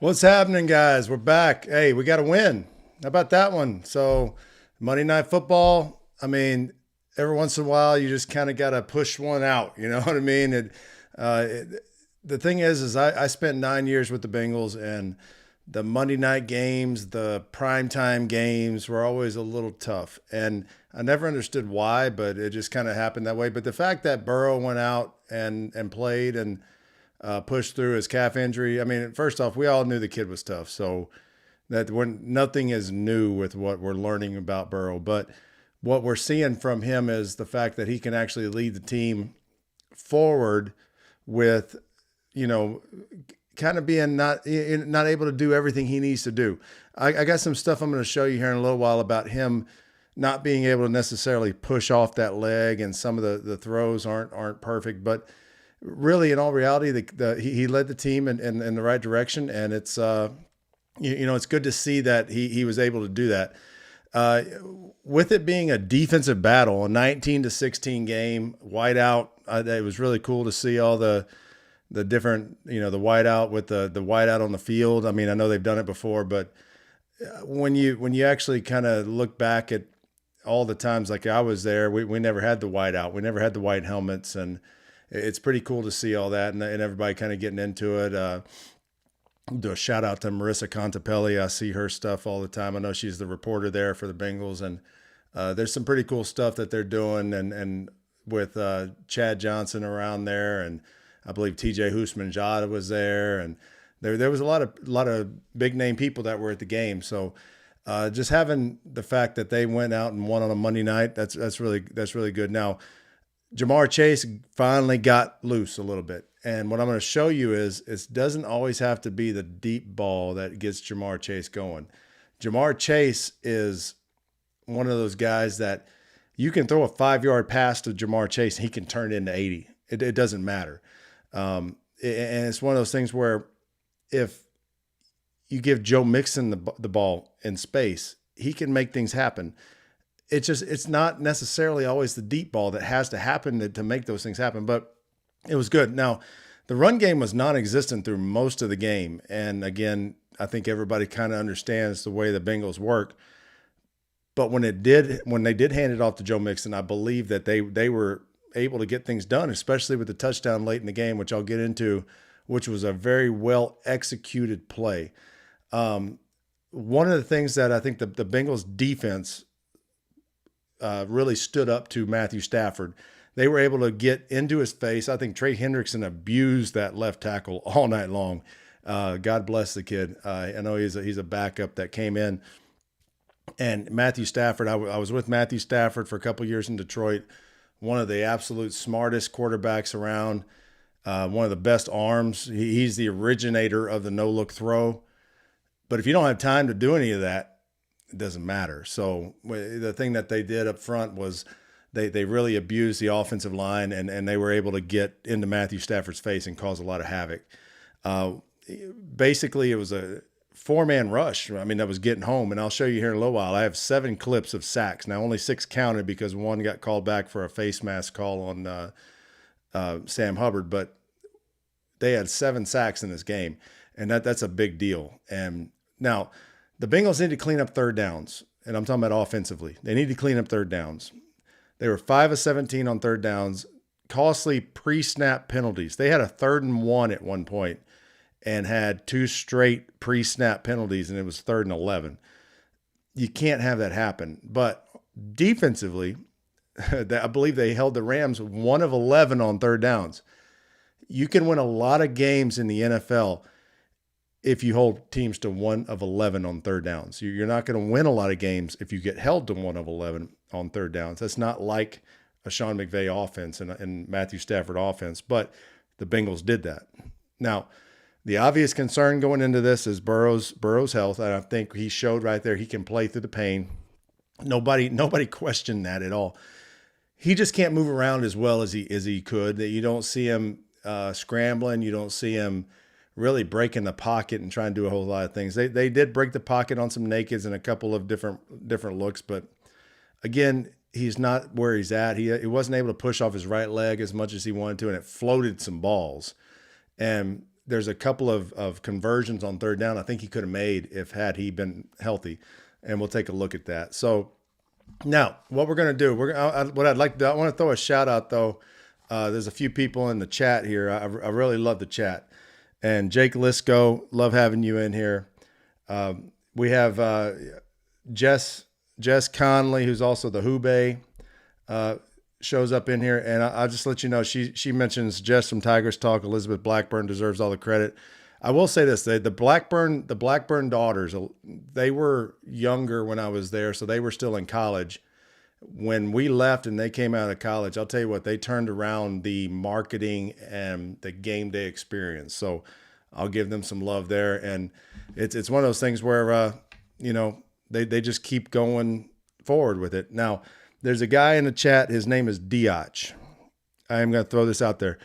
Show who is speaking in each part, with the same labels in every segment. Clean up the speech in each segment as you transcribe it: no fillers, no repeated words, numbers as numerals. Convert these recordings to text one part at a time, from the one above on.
Speaker 1: What's happening, guys? We're back. Hey, we got to win. How about that one? So, Monday Night Football. I mean, every once in a while, you just kind of got to push one out. You know what I mean? The thing is I spent 9 years with the Bengals, and the Monday night games, the primetime games were always a little tough. And I never understood why, but it just kind of happened that way. But the fact that Burrow went out and played and pushed through his calf injury. I mean, first off, we all knew the kid was tough, so that when nothing is new with what we're learning about Burrow. But what we're seeing from him is the fact that he can actually lead the team forward with, you know, kind of being not able to do everything he needs to do. I got some stuff I'm going to show you here in a little while about him not being able to necessarily push off that leg, and some of the throws aren't perfect, but really, in all reality, he led the team in the right direction, and it's it's good to see that he was able to do that. With it being a defensive battle, a 19-16 game, whiteout, it was really cool to see all the different, the whiteout with the whiteout on the field. I mean, I know they've done it before, but when you actually kind of look back at all the times, like I was there, we never had the whiteout, we never had the white helmets, and it's pretty cool to see all that and everybody kind of getting into it. Do a shout out to Marissa Contepelli. I see her stuff all the time. I know she's the reporter there for the Bengals, and there's some pretty cool stuff that they're doing, and with Chad Johnson around there, and I believe TJ Houshmandzadeh was there, and there was a lot of big name people that were at the game. So just having the fact that they went out and won on a Monday night, that's really good. Now, Ja'Marr Chase finally got loose a little bit. And what I'm going to show you is it doesn't always have to be the deep ball that gets Ja'Marr Chase going. Ja'Marr Chase is one of those guys that you can throw a 5-yard pass to Ja'Marr Chase and he can turn it into 80. It doesn't matter. And it's one of those things where if you give Joe Mixon the ball in space, he can make things happen. It's not necessarily always the deep ball that has to happen to make those things happen, but it was good. Now, the run game was non-existent through most of the game. And again, I think everybody kind of understands the way the Bengals work. But when they did hand it off to Joe Mixon, I believe that they were able to get things done, especially with the touchdown late in the game, which I'll get into, which was a very well executed play. One of the things that I think the Bengals defense really stood up to Matthew Stafford. They were able to get into his face. I think Trey Hendrickson abused that left tackle all night long. God bless the kid. I know he's a backup that came in. And Matthew Stafford, I was with Matthew Stafford for a couple years in Detroit. One of the absolute smartest quarterbacks around. One of the best arms. He's the originator of the no-look throw. But if you don't have time to do any of that, it doesn't matter. So the thing that they did up front was they really abused the offensive line, and they were able to get into Matthew Stafford's face and cause a lot of havoc. Basically, it was a 4-man rush. I mean, that was getting home, and I'll show you here in a little while. I have 7 clips of sacks. Now, only 6 counted because one got called back for a face mask call on Sam Hubbard, but they had 7 sacks in this game, and that's a big deal. And now, the Bengals need to clean up third downs, and I'm talking about offensively. They need to clean up third downs. They were 5 of 17 on third downs, costly pre-snap penalties. They had a 3rd and 1 at one point and had 2 straight pre-snap penalties, and it was 3rd and 11. You can't have that happen. But defensively, I believe they held the Rams 1 of 11 on third downs. You can win a lot of games in the NFL if you hold teams to 1 of 11 on third downs. You're not going to win a lot of games if you get held to 1 of 11 on third downs. That's not like a Sean McVay offense and Matthew Stafford offense, but the Bengals did that. Now, the obvious concern going into this is Burrow's health, and I think he showed right there he can play through the pain. Nobody questioned that at all. He just can't move around as well as he could. You don't see him scrambling. You don't see him really breaking the pocket and trying to do a whole lot of things. They did break the pocket on some nakeds and a couple of different looks, but again, he's not where he's at. He wasn't able to push off his right leg as much as he wanted to, and it floated some balls. And there's a couple of conversions on third down I think he could have made had he been healthy, and we'll take a look at that. So now what we're going to do, what I'd like to do, I want to throw a shout out though. There's a few people in the chat here. I really love the chat. And Jake Lisco, love having you in here. We have Jess Conley, who's also the Hubei, shows up in here. And I'll just let you know, she mentions Jess from Tigers Talk. Elizabeth Blackburn deserves all the credit. I will say this, the Blackburn daughters, they were younger when I was there, so they were still in college. When we left and they came out of college, I'll tell you what, they turned around the marketing and the game day experience. So I'll give them some love there. And it's one of those things where, they just keep going forward with it. Now, there's a guy in the chat. His name is Diach. I am going to throw this out there.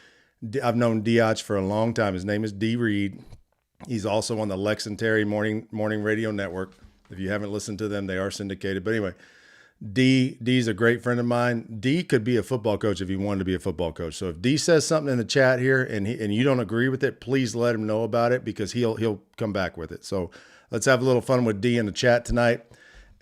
Speaker 1: I've known Diach for a long time. His name is D. Reed. He's also on the Lex and Terry morning radio network. If you haven't listened to them, they are syndicated. But anyway, D's a great friend of mine. D could be a football coach if he wanted to be a football coach. So if D says something in the chat here and you don't agree with it, please let him know about it, because he'll come back with it. So let's have a little fun with D in the chat tonight.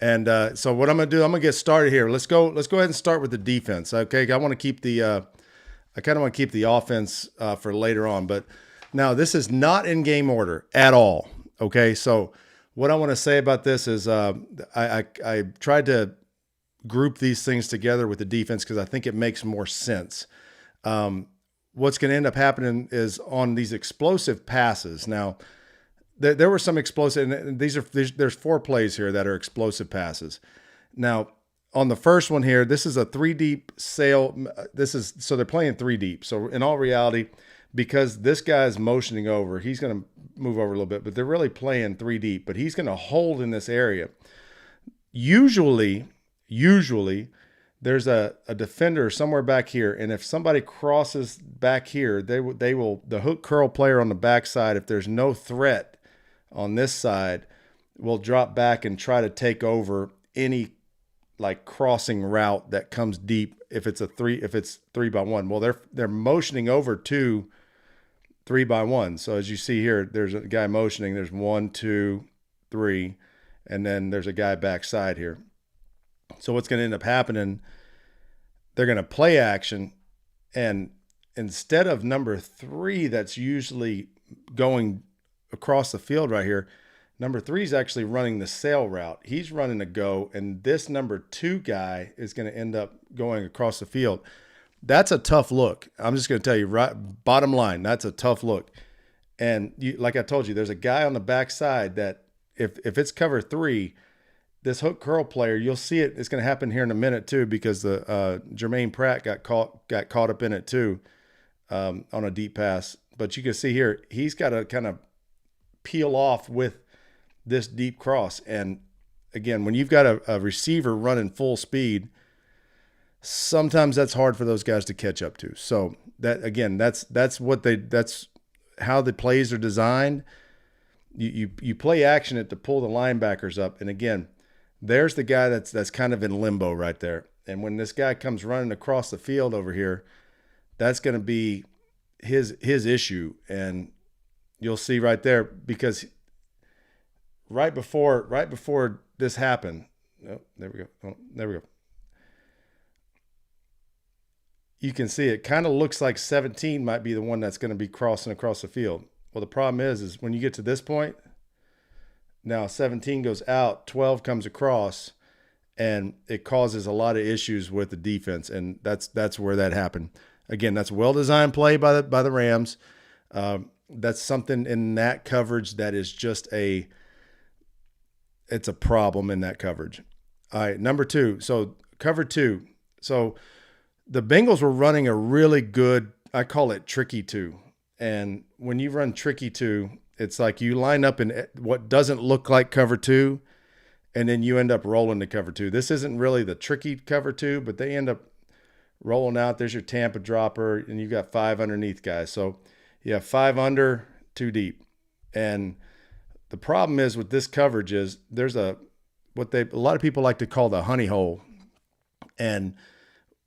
Speaker 1: And so what I'm going to do, I'm going to get started here. Let's go ahead and start with the defense. Okay, I want to keep I kind of want to keep the offense for later on, but now this is not in game order at all. Okay, so what I want to say about this is I tried to group these things together with the defense because I think it makes more sense. What's going to end up happening is on these explosive passes. Now, there were some explosive, and there's 4 plays here that are explosive passes. Now, on the first one here, this is a 3 deep sail. So they're playing 3 deep. So in all reality, because this guy's motioning over, he's going to move over a little bit, but they're really playing 3 deep, but he's going to hold in this area. Usually there's a defender somewhere back here, and if somebody crosses back here, they will the hook curl player on the backside, if there's no threat on this side, will drop back and try to take over any like crossing route that comes deep if it's 3 by 1. Well, they're motioning over to 3 by 1. So as you see here, there's a guy motioning, there's 1, 2, 3, and then there's a guy backside here. So what's going to end up happening, they're going to play action, and instead of number 3 that's usually going across the field right here, number 3 is actually running the sail route. He's running a go, and this number 2 guy is going to end up going across the field. That's a tough look. I'm just going to tell you, right, bottom line, that's a tough look. And like I told you, there's a guy on the backside that if it's cover 3, this hook curl player, you'll see it. It's going to happen here in a minute too, because the Jermaine Pratt got caught up in it too on a deep pass. But you can see here, he's got to kind of peel off with this deep cross. And again, when you've got a receiver running full speed, sometimes that's hard for those guys to catch up to. So that, again, that's how the plays are designed. You play action it to pull the linebackers up. And again, there's the guy that's kind of in limbo right there. And when this guy comes running across the field over here, that's going to be his issue. And you'll see right there, because right before this happened, there we go. Oh, there we go. You can see it kind of looks like 17 might be the one that's going to be crossing across the field. Well, the problem is when you get to this point, now 17 goes out, 12 comes across, and it causes a lot of issues with the defense, and that's where that happened. Again, that's a well-designed play by the Rams. That's something in that coverage that is just it's a problem in that coverage. All right, number 2. So cover 2. So the Bengals were running a really good, I call it tricky 2. And when you run tricky 2, it's like you line up in what doesn't look like cover 2, and then you end up rolling to cover 2. This isn't really the tricky cover 2, but they end up rolling out. There's your Tampa dropper, and you've got 5 underneath guys. So you have 5 under, 2 deep. And the problem is with this coverage is there's a lot of people like to call the honey hole. And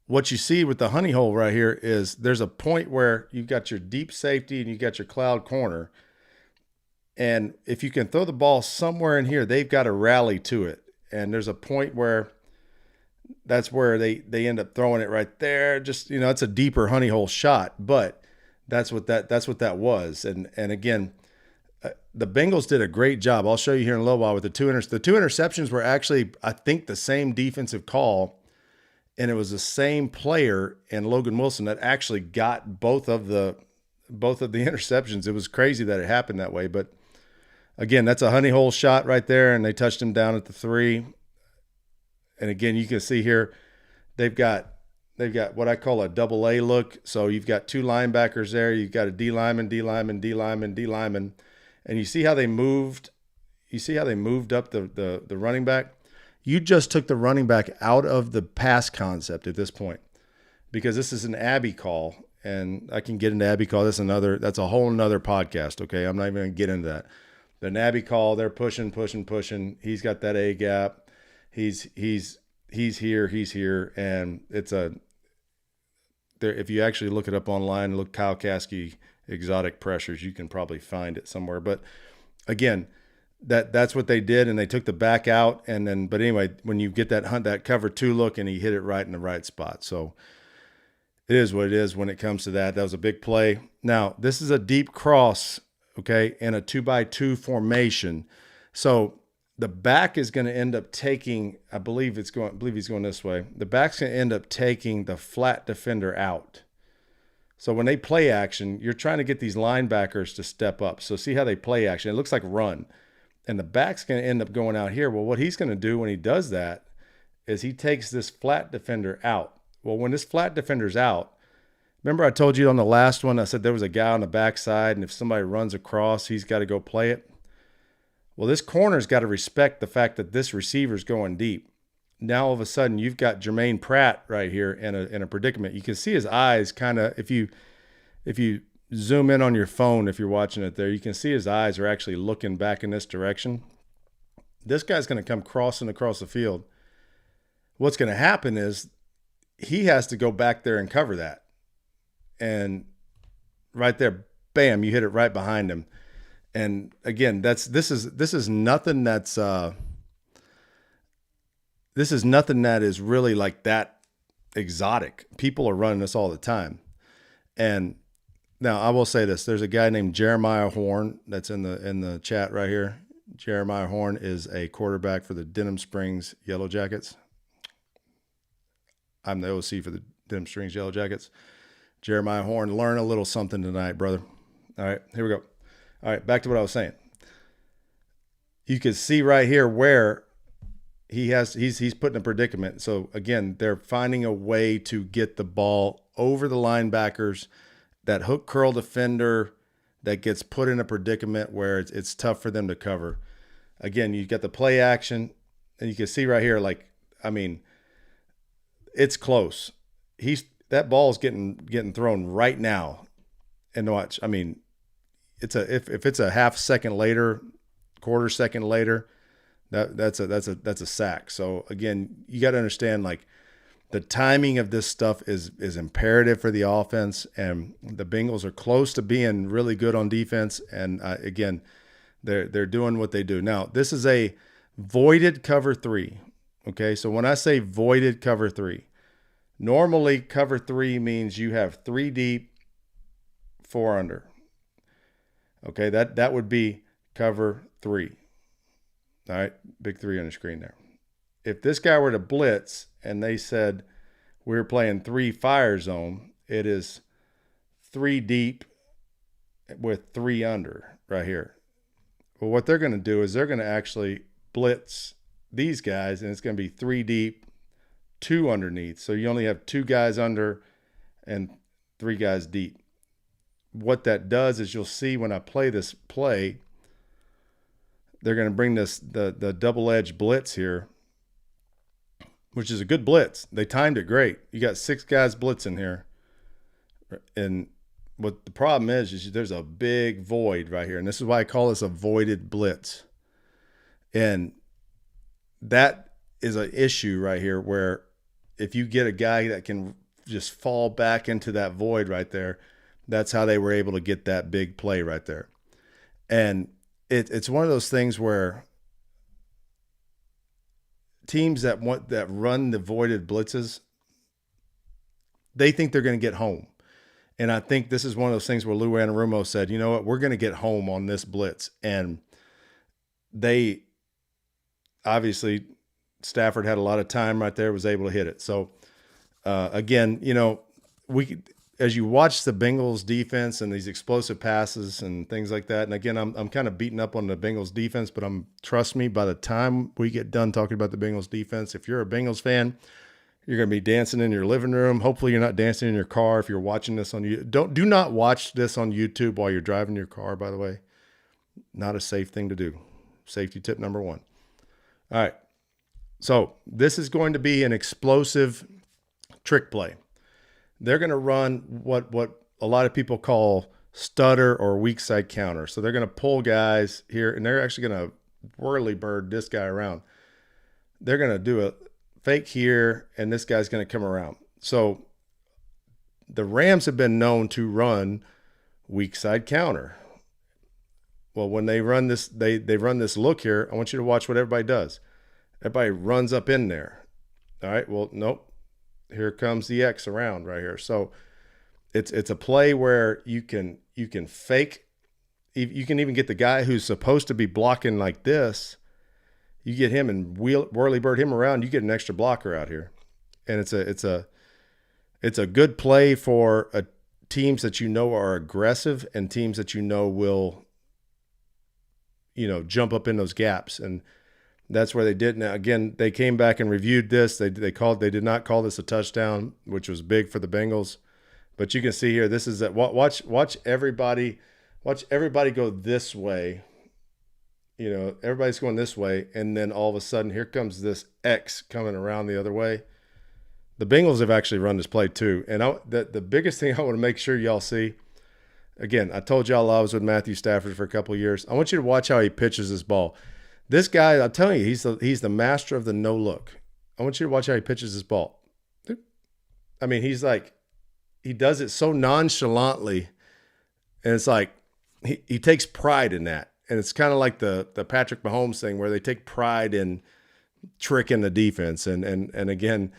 Speaker 1: what you see with the honey hole right here is there's a point where you've got your deep safety and you got your cloud corner. And if you can throw the ball somewhere in here, they've got to rally to it. And there's a point where that's where they end up throwing it right there. Just, it's a deeper honey hole shot, but that's what that was. And again, the Bengals did a great job. I'll show you here in a little while with the two interceptions were actually, I think, the same defensive call. And it was the same player and Logan Wilson that actually got both of the interceptions. It was crazy that it happened that way. But again, that's a honey hole shot right there. And they touched him down at the 3. And again, you can see here, they've got what I call a double A look. So you've got 2 linebackers there. You've got a D lineman, D lineman, D lineman, D lineman. And you see how they moved. You see how they moved up the running back. You just took the running back out of the pass concept at this point, because this is an Abby call, and I can get into Abby call. That's a whole nother podcast. Okay. I'm not even going to get into that. The Abby call, they're pushing. He's got that A gap. He's here. And it's if you actually look it up online, look Kyle Caskey exotic pressures, you can probably find it somewhere. But again, that's what they did, and they took the back out, and then, but anyway, when you get that cover 2 look, and he hit it right in the right spot. So it is what it is when it comes to that. That was a big play. Now, this is a deep cross, okay, in a 2x2 formation. So the back is going to end up taking, I believe he's going this way. The back's going to end up taking the flat defender out. So when they play action, you're trying to get these linebackers to step up. So see how they play action. It looks like run. And the back's going to end up going out here. Well, what he's going to do when he does that is he takes this flat defender out. Well, when this flat defender's out, remember I told you on the last one, I said there was a guy on the backside, and if somebody runs across, he's got to go play it. Well, this corner's got to respect the fact that this receiver's going deep. Now, all of a sudden, you've got Jermaine Pratt right here in a predicament. You can see his eyes kind of, if you zoom in on your phone, if you're watching it there, you can see his eyes are actually looking back in this direction. This guy's going to come crossing across the field. What's going to happen is he has to go back there and cover that. And right there, bam, you hit it right behind him. And again, this is nothing that is really like that exotic. People are running this all the time. And now, I will say this. There's a guy named Jeremiah Horn that's in the chat right here. Jeremiah Horn is a quarterback for the Denham Springs Yellow Jackets. I'm the OC for the Denham Springs Yellow Jackets. Jeremiah Horn, learn a little something tonight, brother. All right, here we go. All right, back to what I was saying. You can see right here where he's put in a predicament. So, again, they're finding a way to get the ball over the linebackers, that hook curl defender that gets put in a predicament where it's tough for them to cover. Again, you get the play action, and you can see right here, it's close. That ball is getting thrown right now. And watch, if it's a half second later, quarter second later, that's a sack. So again, you got to understand, the timing of this stuff is imperative for the offense, and the Bengals are close to being really good on defense. And again, they're doing what they do. Now, this is a voided cover 3. Okay, so when I say voided cover 3, normally cover 3 means you have 3 deep, 4 under. Okay, that would be cover 3. All right, big 3 on the screen there. If this guy were to blitz and they said we were playing 3 fire zone, it is 3 deep with 3 under right here. Well, what they're going to do is they're going to actually blitz these guys, and it's going to be 3 deep, 2 underneath. So you only have 2 guys under and 3 guys deep. What that does is you'll see when I play this play, they're going to bring the double-edged blitz here, which is a good blitz. They timed it great. You got 6 guys blitzing here. And what the problem is there's a big void right here. And this is why I call this a voided blitz. And that is an issue right here where if you get a guy that can just fall back into that void right there, that's how they were able to get that big play right there. And it's one of those things where teams that run the voided blitzes, they think they're going to get home. And I think this is one of those things where Lou Anarumo said, you know what, we're going to get home on this blitz. And they obviously, Stafford had a lot of time right there, was able to hit it. So again, you know, as you watch the Bengals defense and these explosive passes and things like that, and again, I'm kind of beating up on the Bengals defense, but trust me, by the time we get done talking about the Bengals defense, if you're a Bengals fan, you're going to be dancing in your living room. Hopefully you're not dancing in your car if you're watching this on YouTube. Do not watch this on YouTube while you're driving your car, by the way. Not a safe thing to do. Safety tip number 1. All right. So this is going to be an explosive trick play. They're going to run what a lot of people call stutter or weak side counter. So they're going to pull guys here, and they're actually going to whirly bird this guy around. They're going to do a fake here, and this guy's going to come around. So the Rams have been known to run weak side counter. Well, when they run this, they run this look here. I want you to watch what everybody does. Everybody runs up in there. All right. Well, nope. Here comes the X around right here. So it's a play where you can fake. You can even get the guy who's supposed to be blocking like this. You get him and whirly bird him around. You get an extra blocker out here, and it's a good play for teams that you know are aggressive and teams that you know will, you know, jump up in those gaps. And that's where they did. Now, again, they came back and reviewed this. They did not call this a touchdown, which was big for the Bengals. But you can see here, this is that. Watch everybody go this way. You know, everybody's going this way, and then all of a sudden, here comes this X coming around the other way. The Bengals have actually run this play too. And the biggest thing I want to make sure y'all see, again, I told y'all I was with Matthew Stafford for a couple of years. I want you to watch how he pitches this ball. This guy, I'm telling you, he's the master of the no look. I want you to watch how he pitches this ball. I mean, he does it so nonchalantly, and it's like he takes pride in that. And it's kind of like the Patrick Mahomes thing where they take pride in tricking the defense. And again,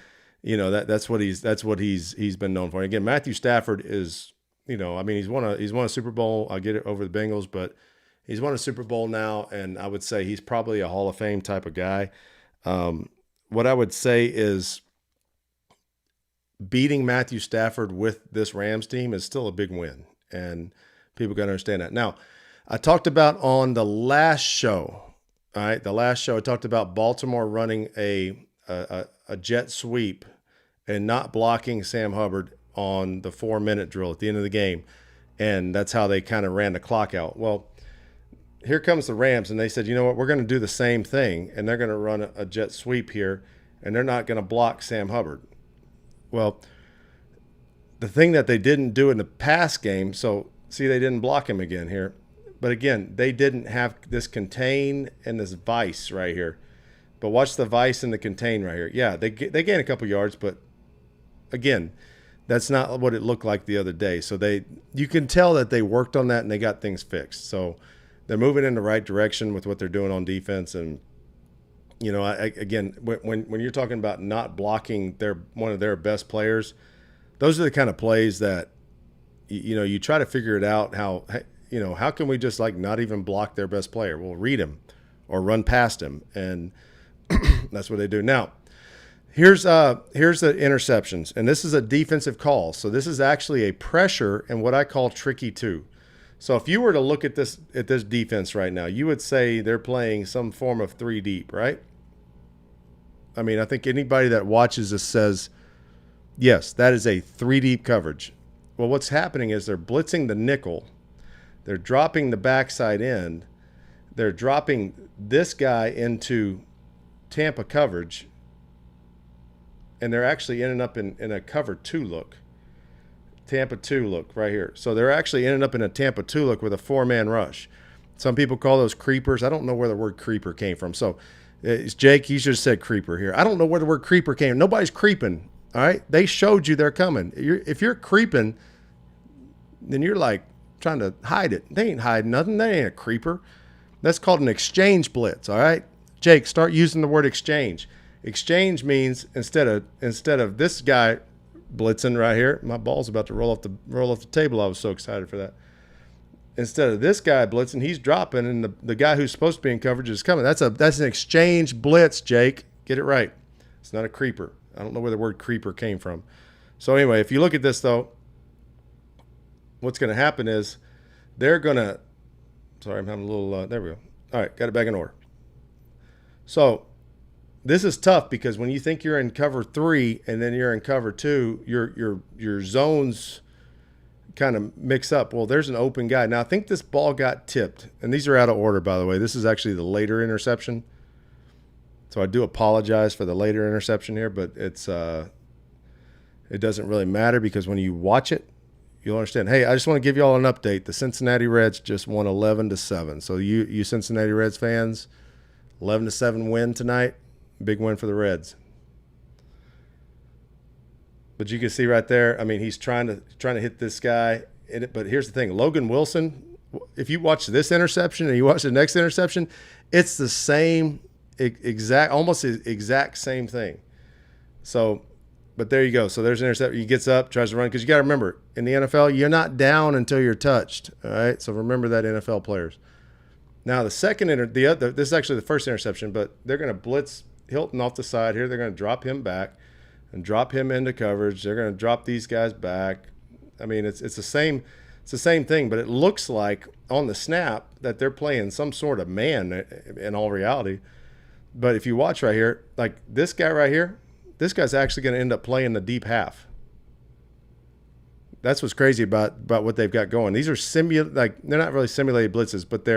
Speaker 1: you know, that's what he's been known for. And again, Matthew Stafford is, you know, I mean, he's won a Super Bowl. I get it over the Bengals, but he's won a Super Bowl now, and I would say he's probably a Hall of Fame type of guy. What I would say is beating Matthew Stafford with this Rams team is still a big win, and people got to understand that. Now, I talked about on the last show, all right, I talked about Baltimore running a jet sweep and not blocking Sam Hubbard on the 4-minute drill at the end of the game, and that's how they kind of ran the clock out. Well, here comes the Rams, and they said, you know what, we're going to do the same thing, and they're going to run a jet sweep here, and they're not going to block Sam Hubbard. Well, the thing that they didn't do in the pass game, so see, they didn't block him again here. But again, they didn't have this contain and this vice right here. But watch the vice and the contain right here. Yeah, they gain a couple yards, but again, that's not what it looked like the other day. So you can tell that they worked on that and they got things fixed. So they're moving in the right direction with what they're doing on defense. And, you know, again, when you're talking about not blocking one of their best players, those are the kind of plays that, you know, you try to figure it out how can we just like not even block their best player? We'll read him or run past him. And that's what they do. Now, here's the interceptions. And this is a defensive call. So this is actually a pressure and what I call tricky two. So if you were to look at this defense right now, you would say they're playing some form of 3 deep, right? I mean, I think anybody that watches this says, yes, that is a 3 deep coverage. Well, what's happening is they're blitzing the nickel. They're dropping the backside end. They're dropping this guy into Tampa coverage. And they're actually ending up in a cover 2 look. Tampa 2 look right here. So they're actually ending up in a Tampa 2 look with a 4-man rush. Some people call those creepers. I don't know where the word creeper came from. So it's Jake, he just said creeper here. I don't know where the word creeper came from. Nobody's creeping All right, they showed you they're coming. If you're creeping, then you're like trying to hide it. They ain't hiding nothing. They ain't a creeper. That's called an exchange blitz. All right, Jake, start using the word exchange. Exchange means instead of this guy blitzing right here, my ball's about to roll off the table. I was so excited for that. Instead of this guy blitzing, he's dropping, and the guy who's supposed to be in coverage is coming. That's an exchange blitz, Jake. Get it right. It's not a creeper. I don't know where the word creeper came from. So anyway, if you look at this though, what's going to happen is they're going to. Sorry, I'm having a little. There we go. All right, got it back in order. So this is tough because when you think you're in cover 3 and then you're in cover 2, your zones kind of mix up. Well, there's an open guy. Now, I think this ball got tipped. And these are out of order, by the way. This is actually the later interception. So I do apologize for the later interception here, but it doesn't really matter because when you watch it, you'll understand. Hey, I just want to give you all an update. The Cincinnati Reds just won 11-7. So you Cincinnati Reds fans, 11-7 win tonight. Big win for the Reds. But you can see right there, I mean, he's trying to hit this guy. But here's the thing. Logan Wilson, if you watch this interception and you watch the next interception, it's the same almost exact same thing. So, but there you go. So there's an interception. He gets up, tries to run. Because you got to remember, in the NFL, you're not down until you're touched. All right? So remember that, NFL players. Now, the second this is actually the first interception, but they're going to blitz Hilton off the side here. They're going to drop him back and drop him into coverage. They're going to drop these guys back. I mean, it's the same thing, but it looks like on the snap that they're playing some sort of man in all reality. But if you watch right here, like this guy right here, this guy's actually going to end up playing the deep half. That's what's crazy about what they've got going. These are they're not really simulated blitzes, but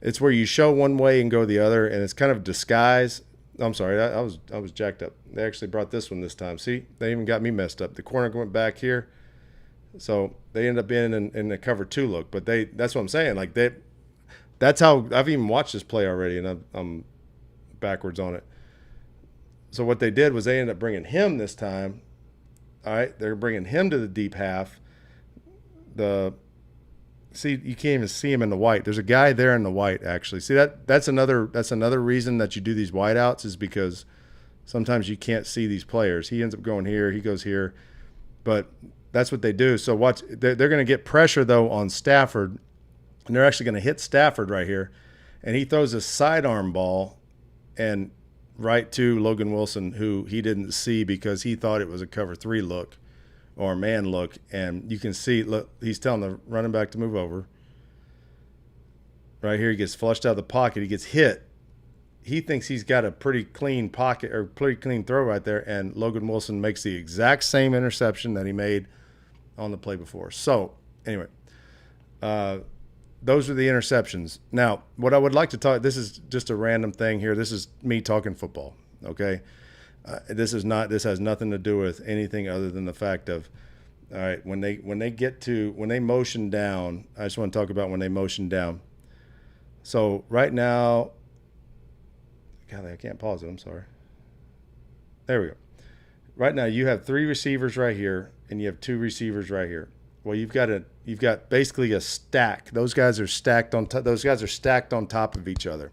Speaker 1: it's where you show one way and go the other, and it's kind of disguise. I'm sorry, I was jacked up. They actually brought this one this time. See, they even got me messed up. The corner went back here, so they end up being in the cover 2 look. But that's what I'm saying. Like that's how I've even watched this play already, and I'm backwards on it. So what they did was they ended up bringing him this time. All right, they're bringing him to the deep half. See, you can't even see him in the white. There's a guy there in the white, actually. See, that's another reason that you do these whiteouts is because sometimes you can't see these players. He ends up going here, he goes here, but that's what they do. So watch, they're going to get pressure though on Stafford, and they're actually going to hit Stafford right here, and he throws a sidearm ball, and right to Logan Wilson, who he didn't see because he thought it was a cover 3 look. Or man look, and you can see, look, he's telling the running back to move over. Right here, he gets flushed out of the pocket. He gets hit. He thinks he's got a pretty clean pocket or pretty clean throw right there, and Logan Wilson makes the exact same interception that he made on the play before. So, anyway, those are the interceptions. Now, what I would like to talk, this is just a random thing here. This is me talking football, okay? This has nothing to do with anything other than the fact of, all right, when they motion down, I just want to talk about when they motion down. So right now, God, I can't pause it. I'm sorry. There we go. Right now you have 3 receivers right here, and you have 2 receivers right here. Well, you've got basically a stack. Those guys are stacked on top of each other.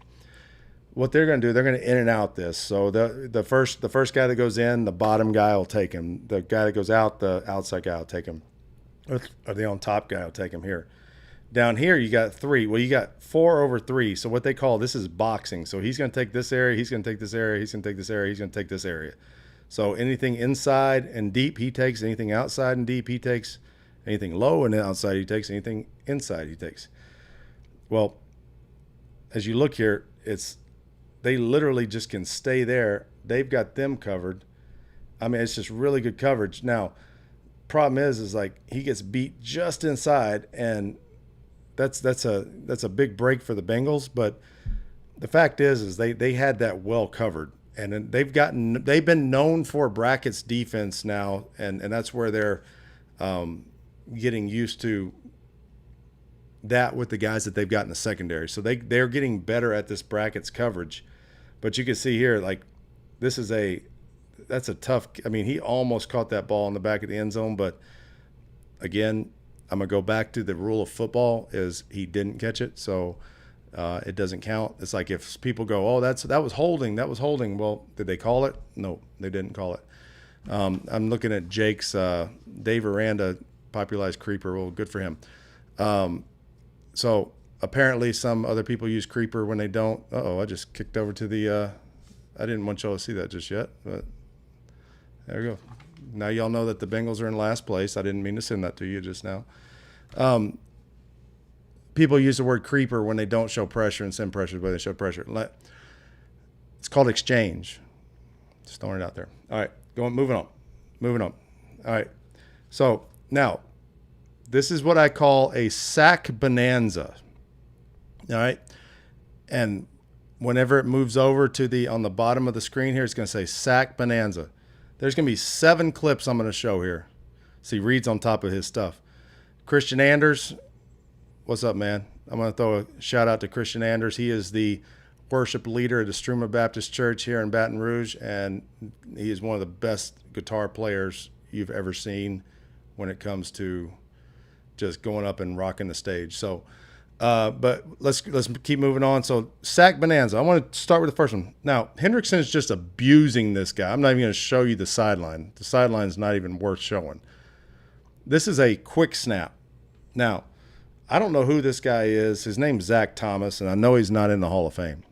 Speaker 1: What they're going to do, they're going to in and out this. So the first guy that goes in, the bottom guy will take him. The guy that goes out, the outside guy will take him. Or the on top guy will take him here. Down here, you got 3. Well, you got 4 over 3. So what they call this is boxing. So he's going to take this area, he's going to take this area, he's going to take this area, he's going to take this area. So anything inside and deep, he takes. Anything outside and deep, he takes. Anything low and outside, he takes. Anything inside, he takes. Well, as you look here, they literally just can stay there. They've got them covered. I mean, it's just really good coverage. Now, problem is like he gets beat just inside, and that's a big break for the Bengals. But the fact is they had that well covered, and then they've been known for brackets defense now, and that's where they're getting used to that with the guys that they've got in the secondary. So they're getting better at this brackets coverage. But you can see here, like, this is that's a tough. I mean, he almost caught that ball in the back of the end zone, but again, I'm gonna go back to the rule of football: is he didn't catch it, so it doesn't count. It's like if people go, "Oh, that was holding. That was holding." Well, did they call it? No, they didn't call it. I'm looking at Jake's Dave Aranda popularized creeper. Well, good for him. So apparently, some other people use creeper when they don't. I just kicked over to the. I didn't want y'all to see that just yet, but there we go. Now y'all know that the Bengals are in last place. I didn't mean to send that to you just now. People use the word creeper when they don't show pressure and send pressure, but they show pressure. It's called exchange. Just throwing it out there. All right, moving on. All right, so now this is what I call a sack bonanza. All right, and whenever it moves over to on the bottom of the screen here, it's going to say sack bonanza. There's going to be 7 clips I'm going to show here. See, Reed's on top of his stuff. Christian Anders, what's up, man? I'm going to throw a shout out to Christian Anders. He is the worship leader at the Struma Baptist Church here in Baton Rouge, and he is one of the best guitar players you've ever seen when it comes to just going up and rocking the stage. So, but let's keep moving on. So, sack bonanza. I want to start with the first one. Now, Hendrickson is just abusing this guy. I'm not even going to show you the sideline. The sideline is not even worth showing. This is a quick snap. Now, I don't know who this guy is. His name's Zach Thomas, and I know he's not in the Hall of Fame.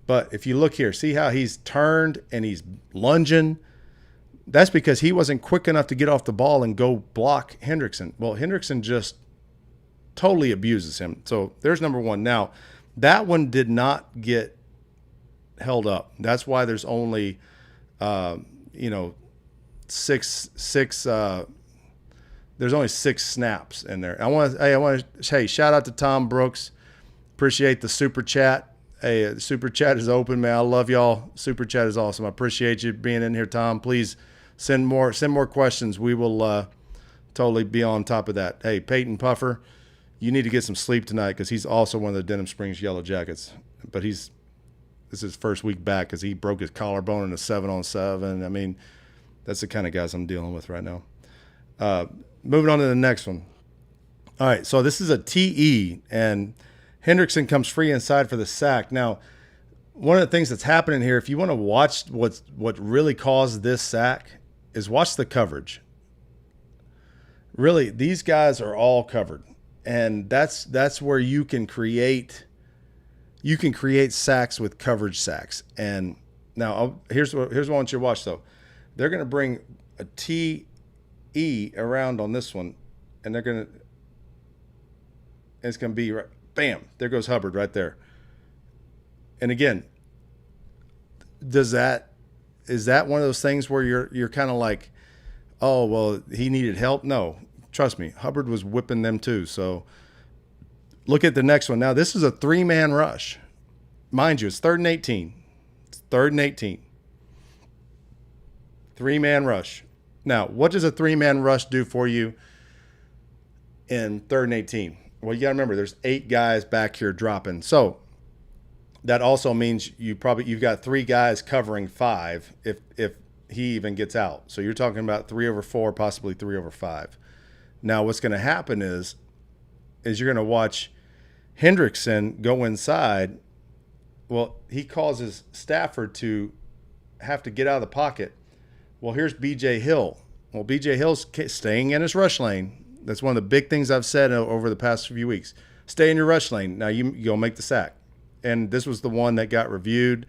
Speaker 1: But if you look here, see how he's turned and he's lunging? That's because he wasn't quick enough to get off the ball and go block Hendrickson. Well, Hendrickson just totally abuses him. So there's number one. Now, that one did not get held up. That's why there's only, six. There's only 6 snaps in there. I want to shout out to Tom Brooks. Appreciate the super chat. Hey, the super chat is open, man. I love y'all. Super chat is awesome. I appreciate you being in here, Tom. Please send more questions. We will totally be on top of that. Hey, Peyton Puffer, you need to get some sleep tonight because he's also one of the Denham Springs Yellow Jackets. But this is his first week back because he broke his collarbone in a 7-on-7. I mean, that's the kind of guys I'm dealing with right now. Moving on to the next one. All right, so this is a TE, and Hendrickson comes free inside for the sack. Now, one of the things that's happening here, if you want to watch what really caused this sack, is watch the coverage. Really, these guys are all covered, and that's where you can create sacks with coverage sacks. And now here's what I want you to watch though. They're going to bring a TE around on this one, and it's going to be right. Bam, there goes Hubbard right there. And again, is that one of those things where you're kind of like, oh, well, he needed help? No, trust me, Hubbard was whipping them too. So look at the next one. Now, this is a 3-man rush. Mind you, it's 3rd and 18. It's 3rd and 18. 3-man rush. Now, what does a 3-man rush do for you in 3rd and 18? Well, you got to remember, there's 8 guys back here dropping. So that also means you've got 3 guys covering 5 if he even gets out. So you're talking about 3 over 4, possibly 3 over 5. Now, what's going to happen is you're going to watch Hendrickson go inside. Well, he causes Stafford to have to get out of the pocket. Well, here's B.J. Hill. Well, B.J. Hill's staying in his rush lane. That's one of the big things I've said over the past few weeks. Stay in your rush lane. Now you'll make the sack. And this was the one that got reviewed.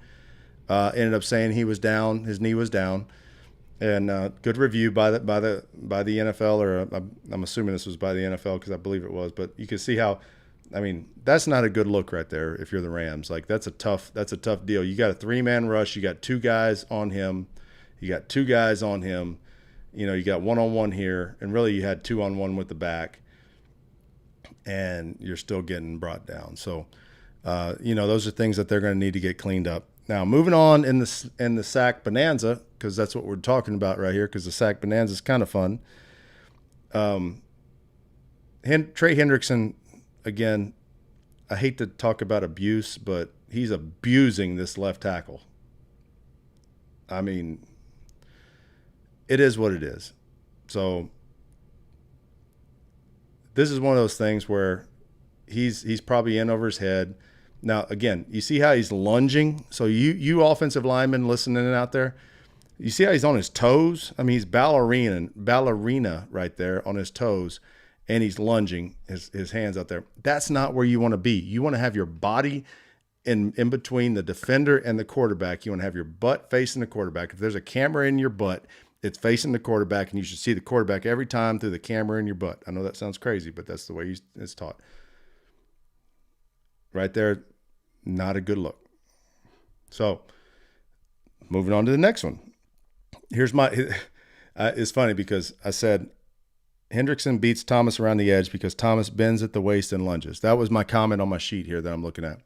Speaker 1: Ended up saying he was down. His knee was down. And good review by the NFL, or I'm assuming this was by the NFL because I believe it was. But you can see how, I mean, that's not a good look right there if you're the Rams. Like that's a tough deal. You got a 3-man rush. You got 2 guys on him. You got 1-on-1 here, and really you had 2-on-1 with the back, and you're still getting brought down. So, those are things that they're going to need to get cleaned up. Now, moving on in the sack bonanza, because that's what we're talking about right here, because the sack bonanza is kind of fun. Trey Hendrickson, again, I hate to talk about abuse, but he's abusing this left tackle. I mean, it is what it is. So this is one of those things where he's probably in over his head. Now, again, you see how he's lunging? So you offensive linemen listening out there, you see how he's on his toes? I mean, he's ballerina right there on his toes, and he's lunging his hands out there. That's not where you want to be. You want to have your body in between the defender and the quarterback. You want to have your butt facing the quarterback. If there's a camera in your butt, it's facing the quarterback, and you should see the quarterback every time through the camera in your butt. I know that sounds crazy, but that's the way it's taught. Right there, not a good look. So, moving on to the next one. Here's my it's funny because I said Hendrickson beats Thomas around the edge because Thomas bends at the waist and lunges. That was my comment on my sheet here that I'm looking at.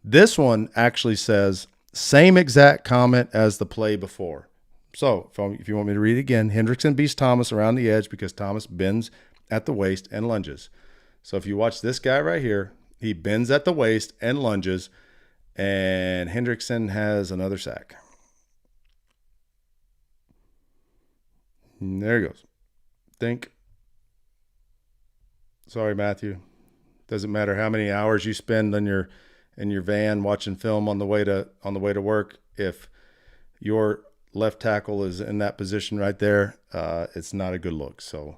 Speaker 1: This one actually says same exact comment as the play before. So if you want me to read it again, Hendrickson beats Thomas around the edge because Thomas bends at the waist and lunges. So if you watch this guy right here, he bends at the waist and lunges, and Hendrickson has another sack. And there he goes. Think. Sorry, Matthew. Doesn't matter how many hours you spend in your van watching film on the way to work. If your left tackle is in that position right there, it's not a good look. So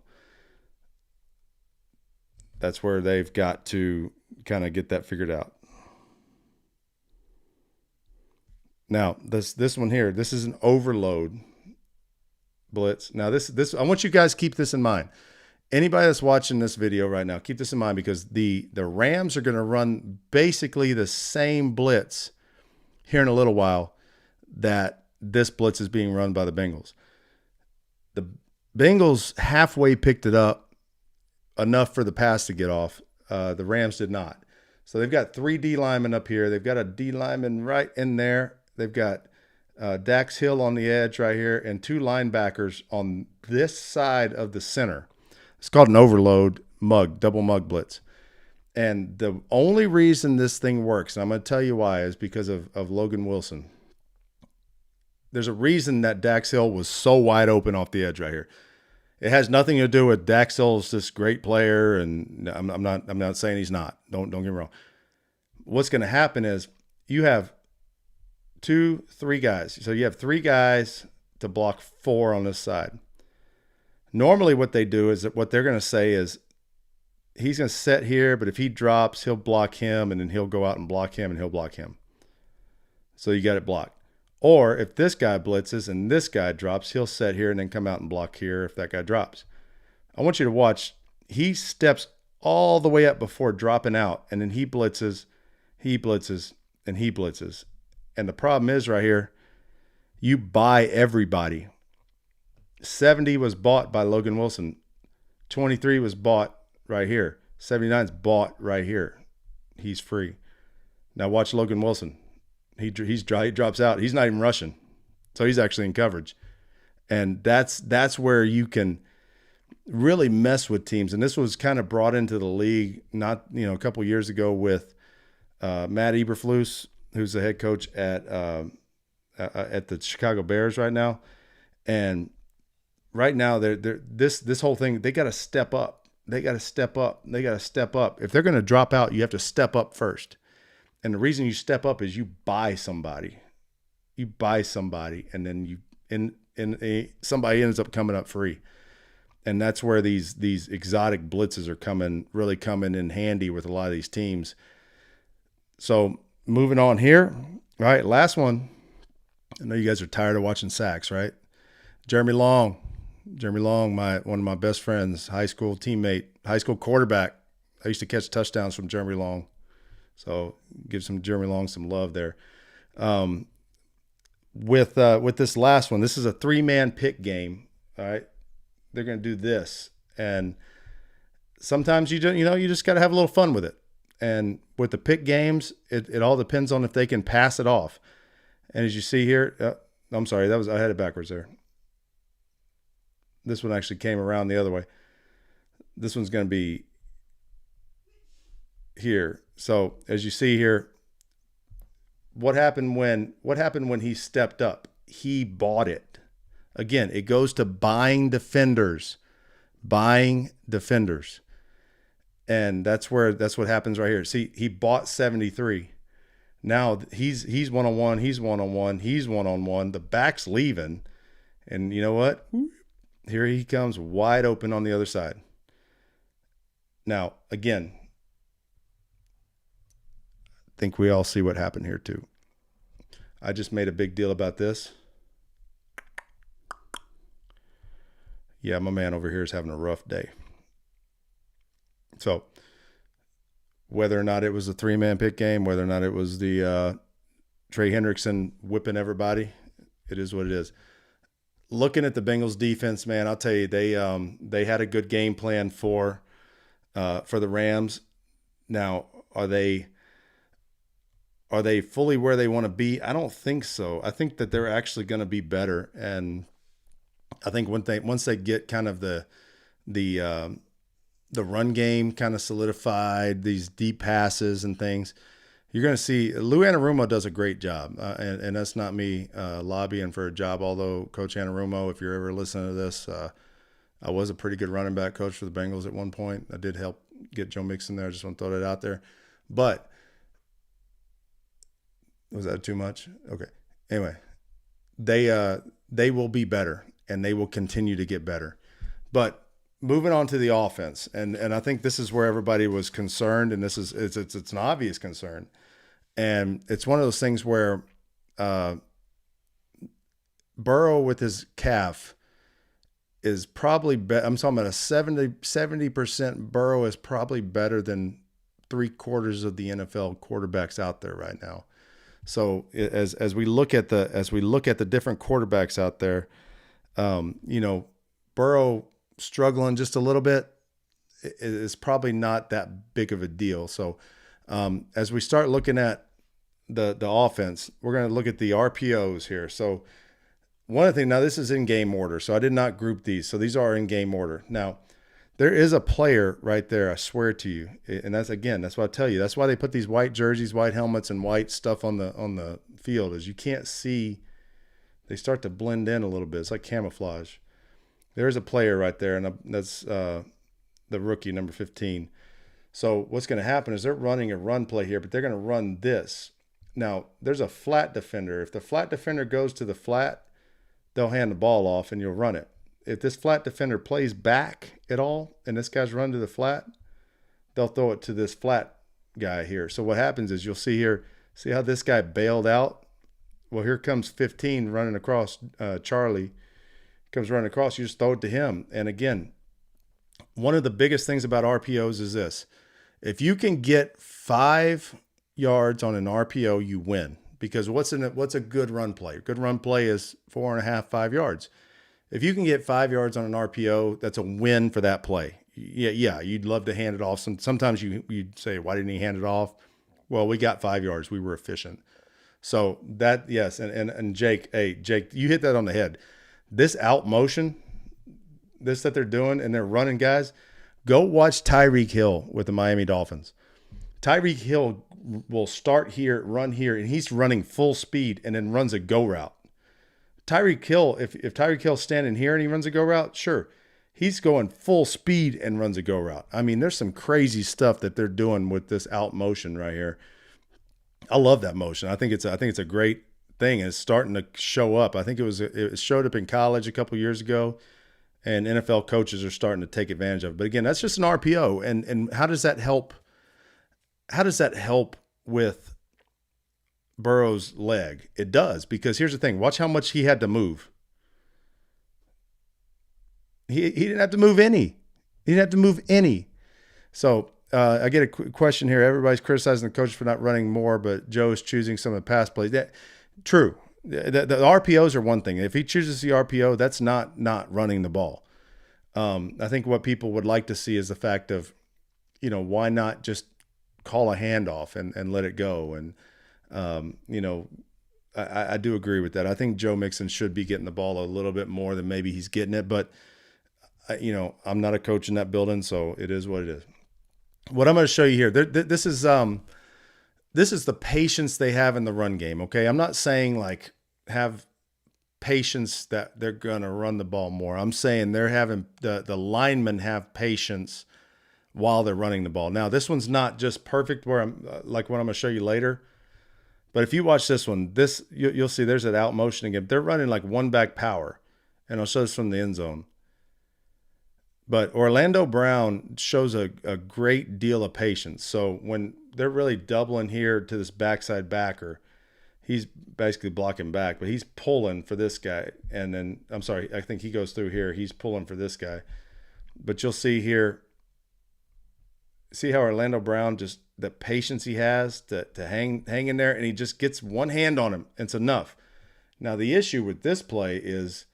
Speaker 1: that's where they've got to kind of get that figured out. Now, this one here, this is an overload blitz. Now, this I want you guys to keep this in mind. Anybody that's watching this video right now, keep this in mind because the Rams are going to run basically the same blitz here in a little while that this blitz is being run by the Bengals. The Bengals halfway picked it up enough for the pass to get off. The Rams did not. So they've got 3 D linemen up here. They've got a D lineman right in there. They've got Dax Hill on the edge right here and 2 linebackers on this side of the center. It's called an overload double mug blitz. And the only reason this thing works, and I'm going to tell you why, is because of Logan Wilson. There's a reason that Dax Hill was so wide open off the edge right here. It has nothing to do with Dax Hill's this great player, and I'm not saying he's not. Don't get me wrong. What's going to happen is you have 2-3 guys. So you have 3 guys to block 4 on this side. Normally what they do is that what they're going to say is he's going to sit here, but if he drops, he'll block him, and then he'll go out and block him, and he'll block him. So you got it blocked. Or if this guy blitzes and this guy drops, he'll sit here and then come out and block here if that guy drops. I want you to watch. He steps all the way up before dropping out, and then he blitzes, and he blitzes. And the problem is right here, you buy everybody. 70 was bought by Logan Wilson. 23 was bought right here. 79 is bought right here. He's free. Now watch Logan Wilson. He drops out. He's not even rushing. So he's actually in coverage. And that's where you can really mess with teams. And this was kind of brought into the league a couple years ago with Matt Eberflus, who's the head coach at the Chicago Bears right now. And right now this whole thing, they got to step up. They got to step up. If they're going to drop out, you have to step up first. And the reason you step up is you buy somebody. And then somebody ends up coming up free. And that's where these exotic blitzes are really coming in handy with a lot of these teams. So moving on here. All right, last one. I know you guys are tired of watching sacks, right? Jeremy Long, one of my best friends, high school teammate, high school quarterback. I used to catch touchdowns from Jeremy Long. So give Jeremy Long some love there. With this last one, this is a 3-man pick game. All right, they're going to do this, and sometimes you just got to have a little fun with it. And with the pick games, it all depends on if they can pass it off. And as you see here, I'm sorry, I had it backwards there. This one actually came around the other way. This one's going to be here. So as you see here, what happened when he stepped up? He bought it. Again, it goes to buying defenders. Buying defenders. And that's what happens right here. See, he bought 73. Now he's one-on-one, he's one-on-one, he's one-on-one. The back's leaving. And you know what? Here he comes wide open on the other side. Now, again, I think we all see what happened here too. I just made a big deal about this. Yeah, my man over here is having a rough day. So whether or not it was a 3-man pick game, whether or not it was the Trey Hendrickson whipping everybody, it is what it is. Looking at the Bengals defense, man, I'll tell you, they had a good game plan for the Rams. Now, are they fully where they want to be? I don't think so. I think that they're actually going to be better, and I think once they get kind of the run game kind of solidified, these deep passes and things, you're going to see Lou Anarumo does a great job. And that's not me lobbying for a job, although Coach Anarumo, if you're ever listening to this, I was a pretty good running back coach for the Bengals at one point. I did help get Joe Mixon there. I just want to throw that out there. But was that too much? Okay. Anyway, they will be better, and they will continue to get better. But moving on to the offense, and I think this is where everybody was concerned, and it's an obvious concern, and it's one of those things where Burrow with his calf is probably I'm talking about a 70% Burrow is probably better than 3/4 of the NFL quarterbacks out there right now. So as we look at the different quarterbacks out there, Burrow struggling just a little bit is probably not that big of a deal. So as we start looking at the offense, we're going to look at the RPOs here. So one of the things, now this is in game order, so I did not group these. So these are in game order. Now, there is a player right there, I swear to you. And that's what I tell you. That's why they put these white jerseys, white helmets, and white stuff on the field, is you can't see. They start to blend in a little bit. It's like camouflage. There's a player right there, and that's the rookie, number 15. So what's going to happen is they're running a run play here, but they're going to run this. Now, there's a flat defender. If the flat defender goes to the flat, they'll hand the ball off, and you'll run it. If this flat defender plays back at all, and this guy's run to the flat, they'll throw it to this flat guy here. So what happens is you'll see here, see how this guy bailed out? Well, here comes 15 running across. Charlie comes running across. You just throw it to him. And again, one of the biggest things about RPOs is this. If you can get 5 yards on an RPO, you win. Because what's a good run play? A good run play is 4.5, 5 yards. If you can get 5 yards on an RPO, that's a win for that play. Yeah, you'd love to hand it off. Sometimes you'd say, why didn't he hand it off? Well, we got 5 yards. We were efficient. So that, yes, and Jake, you hit that on the head. This out motion, this that they're doing, and they're running guys, go watch Tyreek Hill with the Miami Dolphins. Tyreek Hill will start here, run here, and he's running full speed and then runs a go route. Tyreek Hill, if Tyreek Hill's standing here and he runs a go route, sure. He's going full speed and runs a go route. I mean, there's some crazy stuff that they're doing with this out motion right here. I love that motion. I think it's a great thing, and it's starting to show up. I think it showed up in college a couple years ago, and NFL coaches are starting to take advantage of it. But again, that's just an RPO. And how does that help? How does that help with Burrow's leg? It does, because here's the thing. Watch how much he had to move. He didn't have to move any. He didn't have to move any. So I get a question here. Everybody's criticizing the coach for not running more, but Joe's choosing some of the pass plays. True. The RPOs are one thing. If he chooses the RPO, that's not running the ball. I think what people would like to see is the fact of, why not just call a handoff and let it go. And, I do agree with that. I think Joe Mixon should be getting the ball a little bit more than maybe he's getting it. But, I'm not a coach in that building, so it is what it is. What I'm going to show you here, this is the patience they have in the run game, okay? I'm not saying, like, have patience that they're going to run the ball more. I'm saying they're having the linemen have patience while they're running the ball. Now, this one's not just perfect where I'm like what I'm going to show you later. But if you watch this one, you'll see there's that out motion again. They're running like one back power. And I'll show this from the end zone. But Orlando Brown shows a great deal of patience. So when they're really doubling here to this backside backer, he's basically blocking back, but he's pulling for this guy. And then, I'm sorry, I think he goes through here. He's pulling for this guy. But you'll see here, see how Orlando Brown, just the patience he has to hang in there, and he just gets one hand on him. It's enough. Now, the issue with this play is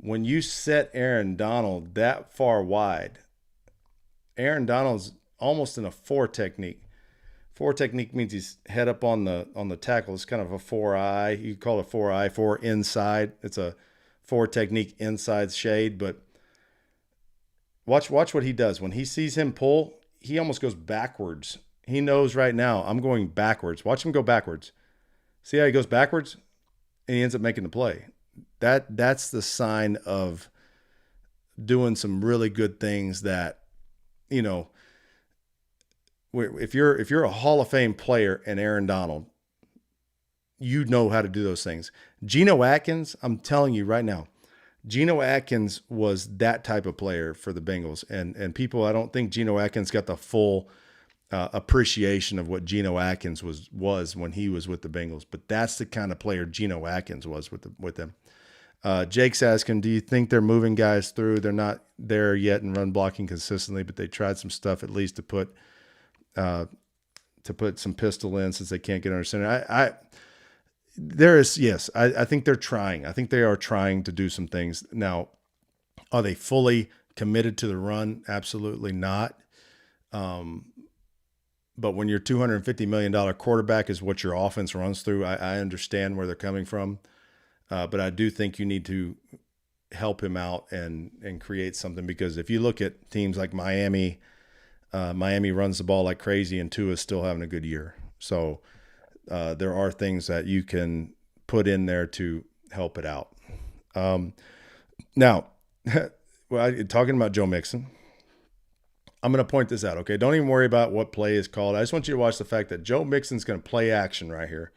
Speaker 1: when you set Aaron Donald that far wide, Aaron Donald's almost in a 4 technique. 4 technique means he's head up on the tackle. It's kind of a 4-eye. You call it 4-eye, 4 inside. It's a 4 technique inside shade. But watch what he does. When he sees him pull, he almost goes backwards. He knows right now, I'm going backwards. Watch him go backwards. See how he goes backwards? And he ends up making the play. That's the sign of doing some really good things that, you know, if you're a Hall of Fame player and Aaron Donald, you know how to do those things. Geno Atkins, I'm telling you right now, Geno Atkins was that type of player for the Bengals. And people, I don't think Geno Atkins got the full appreciation of what Geno Atkins was when he was with the Bengals. But that's the kind of player Geno Atkins was with them. Jake's asking, do you think they're moving guys through? They're not there yet in run blocking consistently, but they tried some stuff at least to put some pistol in since they can't get under center. I think they're trying. I think they are trying to do some things. Now, are they fully committed to the run? Absolutely not. But when your $250 million quarterback is what your offense runs through, I understand where they're coming from. But I do think you need to help him out and create something, because if you look at teams like Miami, Miami runs the ball like crazy and Tua's still having a good year. So there are things that you can put in there to help it out. Now, talking about Joe Mixon, I'm going to point this out, okay? Don't even worry about what play is called. I just want you to watch the fact that Joe Mixon's going to play action right here.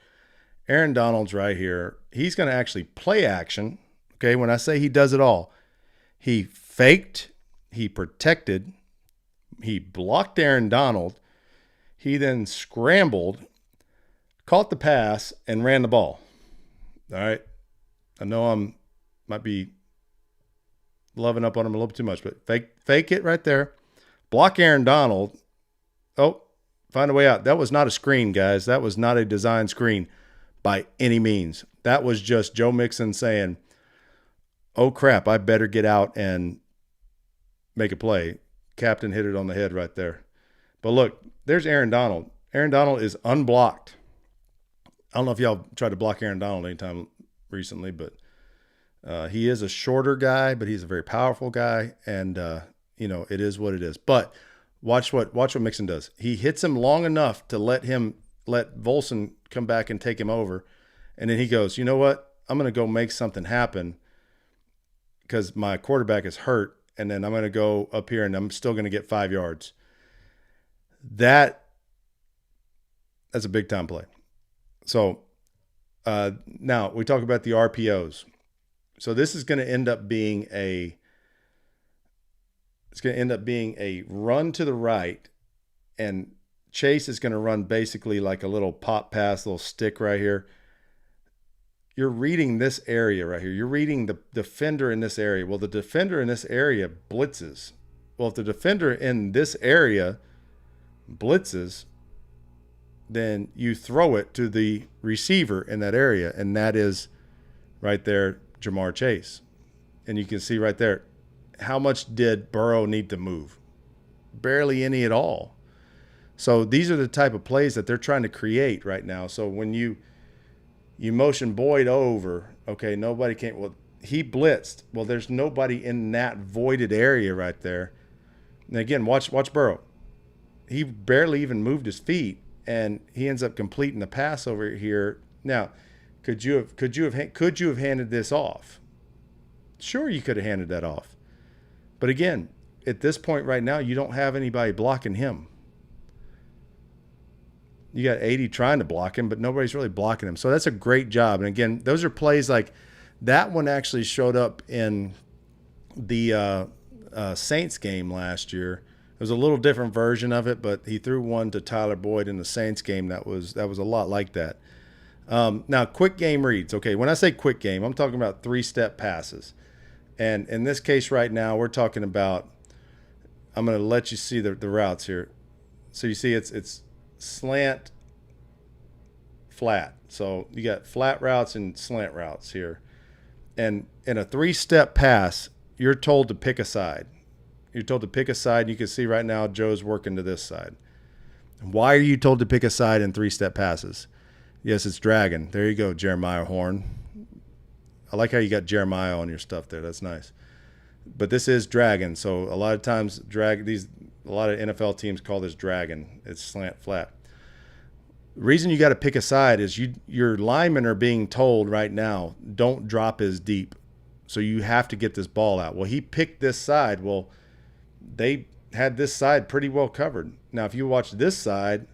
Speaker 1: Aaron Donald's right here. He's going to actually play action, okay? When I say he does it all, he faked, he protected, he blocked Aaron Donald, he then scrambled, caught the pass, and ran the ball. All right? I know might be loving up on him a little bit too much, but fake it right there. Block Aaron Donald. Oh, find a way out. That was not a screen, guys. That was not a design screen by any means. That was just Joe Mixon saying, oh, crap, I better get out and make a play. Captain hit it on the head right there. But look, there's Aaron Donald. Aaron Donald is unblocked. I don't know if y'all tried to block Aaron Donald anytime recently, but he is a shorter guy, but he's a very powerful guy, and it is what it is. But watch what Mixon does. He hits him long enough to let Volson come back and take him over, and then he goes, you know what? I'm going to go make something happen because my quarterback is hurt, and then I'm going to go up here, and I'm still going to get 5 yards. That's a big-time play. So now we talk about the RPOs. So this is going to end up being a run to the right, and Chase is going to run basically like a little pop pass, little stick right here. You're reading this area right here. You're reading the defender in this area. Well, the defender in this area blitzes. Well, if the defender in this area blitzes, then you throw it to the receiver in that area, and that is right there, Jamar Chase. And you can see right there, how much did Burrow need to move? Barely any at all. So these are the type of plays that they're trying to create right now. So when you motion Boyd over, okay, nobody came. Well, he blitzed. Well, there's nobody in that voided area right there. And again, watch Burrow. He barely even moved his feet, and he ends up completing the pass over here. Now, Could you have handed this off? Sure, you could have handed that off. But again, at this point right now, you don't have anybody blocking him. You got 80 trying to block him, but nobody's really blocking him. So that's a great job. And again, those are plays like that one actually showed up in the Saints game last year. It was a little different version of it, but he threw one to Tyler Boyd in the Saints game that was a lot like that. Now, quick game reads. Okay, when I say quick game, I'm talking about 3-step passes. And in this case right now, we're talking about, I'm going to let you see the routes here. So you see it's slant, flat. So you got flat routes and slant routes here. And in a 3-step pass, you're told to pick a side. You're told to pick a side. You can see right now Joe's working to this side. Why are you told to pick a side in 3-step passes? Yes, it's dragon. There you go, Jeremiah Horn. I like how you got Jeremiah on your stuff there. That's nice. But this is dragon. So a lot of times a lot of NFL teams call this dragon. It's slant flat. The reason you got to pick a side is your linemen are being told right now, don't drop as deep. So you have to get this ball out. Well, he picked this side. Well, they had this side pretty well covered. Now, if you watch this side,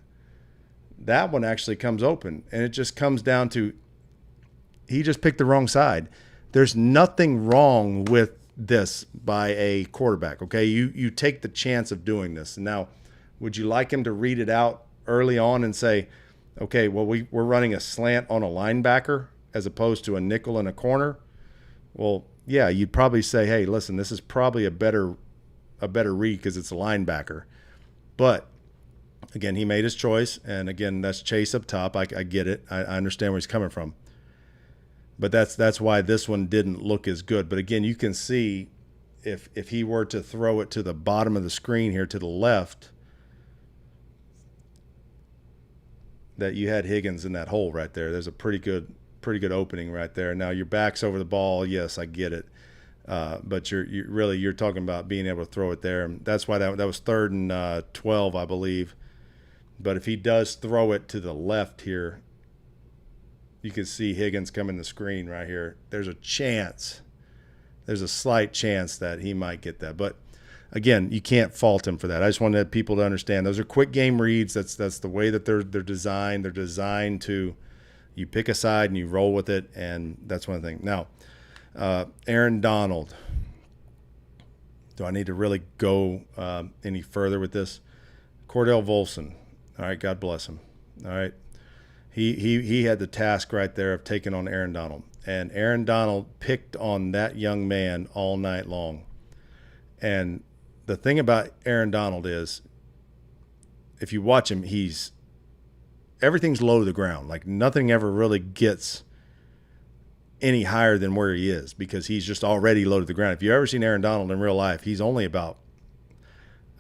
Speaker 1: that one actually comes open. And it just comes down to he just picked the wrong side. There's nothing wrong with this by a quarterback, okay? You take the chance of doing this. Now, would you like him to read it out early on and say, okay, well, we're running a slant on a linebacker as opposed to a nickel in a corner? Well, yeah, you'd probably say, hey, listen, this is probably a better read because it's a linebacker. But, again, he made his choice, and, again, that's Chase up top. I get it. I understand where he's coming from. But that's why this one didn't look as good. But, again, you can see if he were to throw it to the bottom of the screen here to the left, that you had Huggins in that hole right there. There's a pretty good opening right there. Now your back's over the ball. Yes, I get it. But you're talking about being able to throw it there. And that's why that was 3rd and 12, I believe. But if he does throw it to the left here, you can see Huggins coming the screen right here. There's a chance. There's a slight chance that he might get that. But again, you can't fault him for that. I just wanted people to understand those are quick game reads. That's the way that they're designed. They're designed to, you pick a side and you roll with it, and that's one thing. Now, Aaron Donald. Do I need to really go any further with this? Cordell Volson. All right, God bless him. All right. He had the task right there of taking on Aaron Donald. And Aaron Donald picked on that young man all night long. And the thing about Aaron Donald is, if you watch him, everything's low to the ground. Like nothing ever really gets any higher than where he is because he's just already low to the ground. If you've ever seen Aaron Donald in real life, he's only about,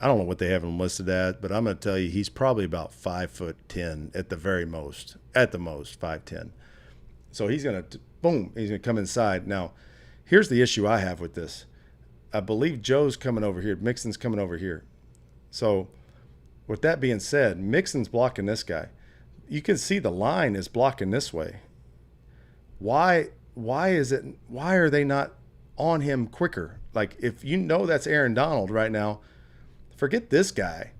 Speaker 1: I don't know what they have him listed at, but I'm going to tell you he's probably about 5'10" at the very most. At the most, 5'10". So he's going to come inside. Now, here's the issue I have with this. I believe Joe's coming over here. Mixon's coming over here. So with that being said, Mixon's blocking this guy. You can see the line is blocking this way. Why are they not on him quicker? Like if you know that's Aaron Donald right now, forget this guy.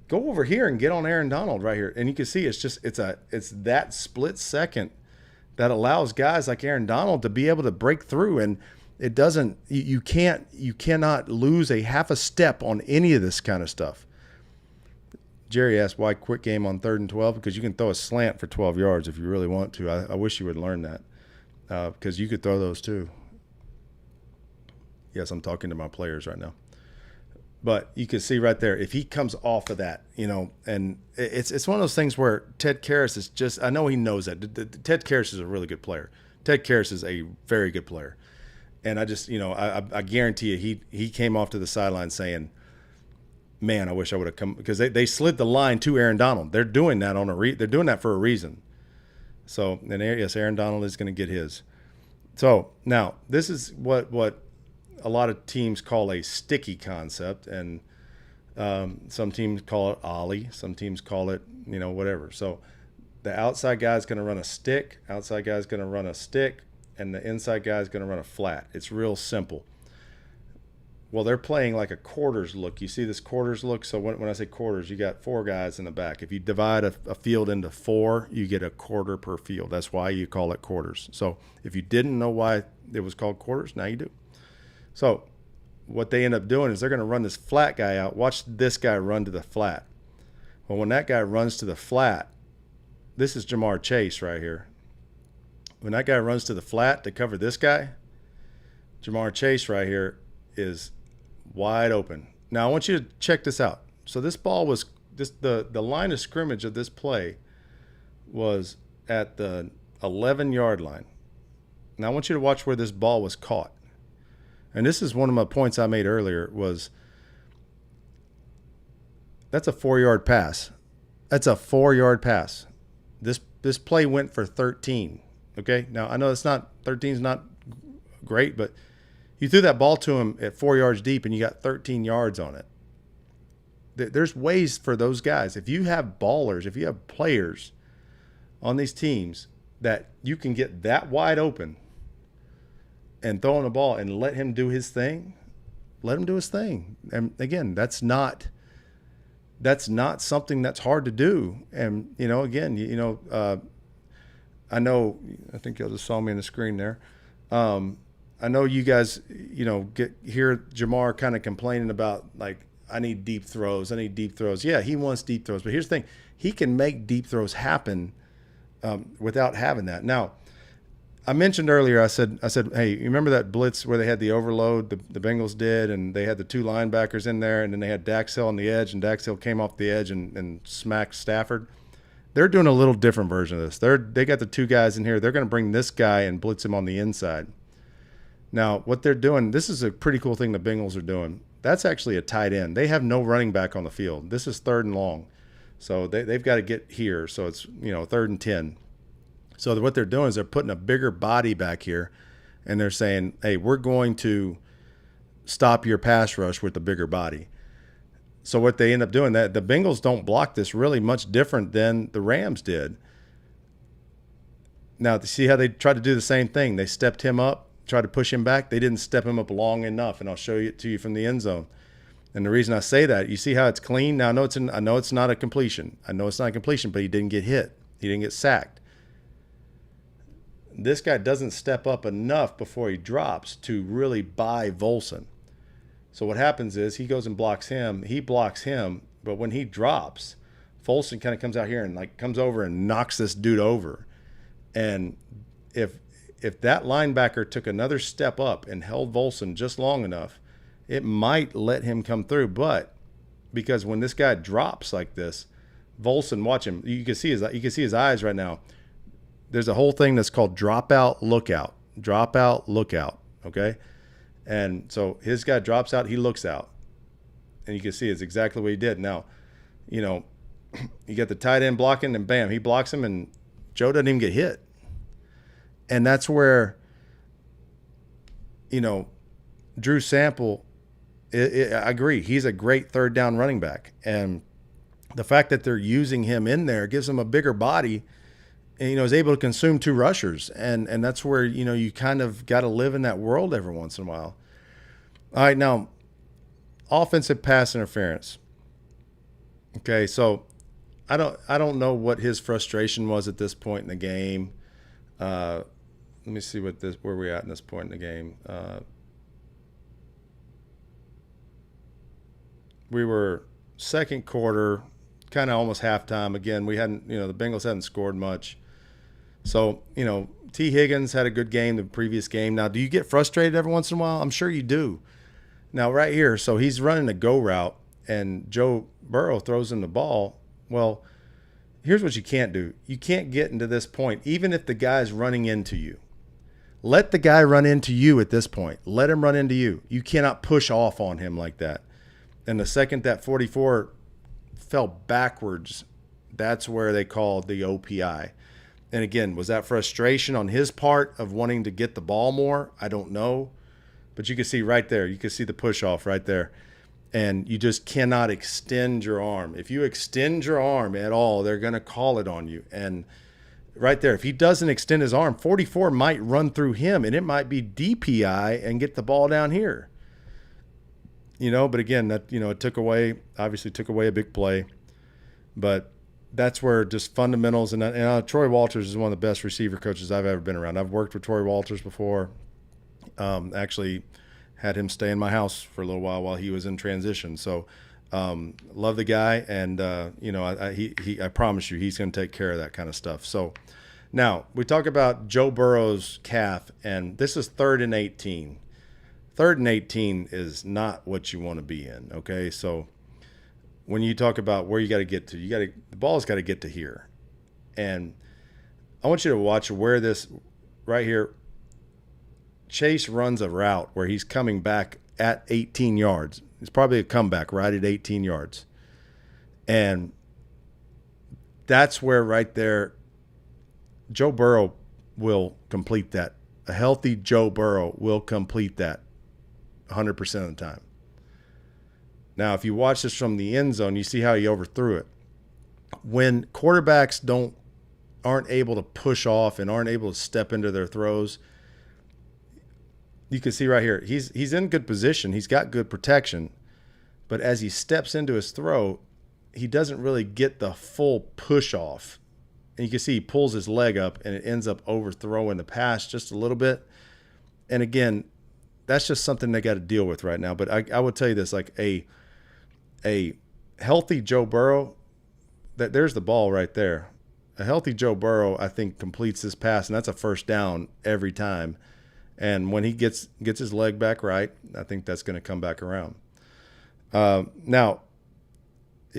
Speaker 1: Go over here and get on Aaron Donald right here. And you can see it's that split second that allows guys like Aaron Donald to be able to break through. And it doesn't, you cannot lose a half a step on any of this kind of stuff. Jerry asked why quick game on 3rd and 12, because you can throw a slant for 12 yards if you really want to. I wish you would learn that because you could throw those too. Yes, I'm talking to my players right now. But you can see right there, if he comes off of that, and it's one of those things where Ted Karras is just, I know he knows that. Ted Karras is a really good player. Ted Karras is a very good player. And I just, I guarantee you, he came off to the sideline saying, man, I wish I would have come, because they slid the line to Aaron Donald. They're doing that they're doing that for a reason. So, and yes, Aaron Donald is going to get his. So now this is what a lot of teams call a sticky concept, and some teams call it ollie, some teams call it, whatever. So the outside guy is going to run a stick, outside guy is going to run a stick, and the inside guy is going to run a flat. It's real simple. Well, they're playing like a quarters look. You see this quarters look? So when I say quarters, you got 4 guys in the back. If you divide a field into 4, you get a quarter per field. That's why you call it quarters. So if you didn't know why it was called quarters, now you do. So what they end up doing is they're going to run this flat guy out. Watch this guy run to the flat. Well, when that guy runs to the flat, this is Jamar Chase right here. When that guy runs to the flat to cover this guy, Jamar Chase right here is wide open. Now I want you to check this out. So this ball was the line of scrimmage of this play was at the 11-yard line. Now I want you to watch where this ball was caught. And this is one of my points I made earlier was that's a 4-yard pass. That's a 4-yard pass. This play went for 13. Okay? Now I know it's not 13 is not great, but you threw that ball to him at 4 yards deep and you got 13 yards on it. There's ways for those guys. If you have ballers, if you have players on these teams that you can get that wide open and throw him the ball and let him do his thing, let him do his thing. And again, that's not something that's hard to do. And, again, I think y'all just saw me on the screen there. I know you guys, hear Jamar kind of complaining about, like, I need deep throws. Yeah, he wants deep throws. But here's the thing. He can make deep throws happen without having that. Now, I mentioned earlier, I said, hey, you remember that blitz where they had the overload, the Bengals did, and they had the 2 linebackers in there, and then they had Dax Hill on the edge, and Dax Hill came off the edge and smacked Stafford? They're doing a little different version of this. They got the 2 guys in here. They're going to bring this guy and blitz him on the inside. Now, what they're doing, this is a pretty cool thing the Bengals are doing. That's actually a tight end. They have no running back on the field. This is 3rd and long. So they've got to get here. So it's, 3rd and 10. So what they're doing is they're putting a bigger body back here, and they're saying, hey, we're going to stop your pass rush with the bigger body. So what they end up doing, that the Bengals don't block this really much different than the Rams did. Now, see how they tried to do the same thing. They stepped him up, tried to push him back. They didn't step him up long enough, and I'll show it to you from the end zone. And the reason I say that, you see how it's clean? Now, I know it's not a completion. But he didn't get hit. He didn't get sacked. This guy doesn't step up enough before he drops to really buy Volson. So what happens is he goes and blocks him. He blocks him, but when he drops, Volson kind of comes out here and comes over and knocks this dude over. And if that linebacker took another step up and held Volson just long enough, it might let him come through. But because when this guy drops like this, Volson, watch him. You can see his eyes right now. There's a whole thing that's called dropout lookout. Dropout lookout. Okay. And so his guy drops out, he looks out. And you can see it's exactly what he did. Now, you got the tight end blocking, and bam, he blocks him, and Joe doesn't even get hit. And that's where, Drew Sample, I agree, he's a great 3rd down running back. And the fact that they're using him in there gives him a bigger body, and, is able to consume 2 rushers. And that's where, you kind of got to live in that world every once in a while. All right, now, offensive pass interference. Okay, so I don't know what his frustration was at this point in the game. Let me see where we're at in this point in the game. We were second quarter, kind of almost halftime. Again, we hadn't, the Bengals hadn't scored much. So, T. Higgins had a good game the previous game. Now, do you get frustrated every once in a while? I'm sure you do. Now, right here, so he's running a go route, and Joe Burrow throws him the ball. Well, here's what you can't do. You can't get into this point, even if the guy's running into you. Let the guy run into you at this point. Let him run into you. You cannot push off on him like that. And the second that 44 fell backwards, that's where they called the OPI. And again, was that frustration on his part of wanting to get the ball more? I don't know. But you can see right there, you can see the push off right there. And you just cannot extend your arm. If you extend your arm at all, they're going to call it on you. And right there, if he doesn't extend his arm, 44 might run through him, and it might be DPI and get the ball down here. But again, that, it obviously took away a big play. But that's where just fundamentals, and Troy Walters is one of the best receiver coaches I've ever been around. I've worked with Troy Walters before. Actually had him stay in my house for a little while he was in transition. So love the guy, and I promise you he's going to take care of that kind of stuff. So now we talk about Joe Burrow's calf, and this is 3rd and 18. 3rd and 18 is not what you want to be in, okay? So when you talk about where you got to get to, the ball's got to get to here. And I want you to watch where this right here, Chase runs a route where he's coming back at 18 yards. It's probably a comeback right at 18 yards. And that's where right there, Joe Burrow will complete that. A healthy Joe Burrow will complete that 100% of the time. Now, if you watch this from the end zone, you see how he overthrew it. When quarterbacks aren't able to push off and aren't able to step into their throws, you can see right here, he's in good position. He's got good protection. But as he steps into his throw, he doesn't really get the full push off. And you can see he pulls his leg up, and it ends up overthrowing the pass just a little bit. And again, that's just something they got to deal with right now. But I would tell you this, like a healthy Joe Burrow, there's the ball right there. A healthy Joe Burrow, I think, completes this pass, and that's a first down every time. And when he gets his leg back right, I think that's going to come back around. Now,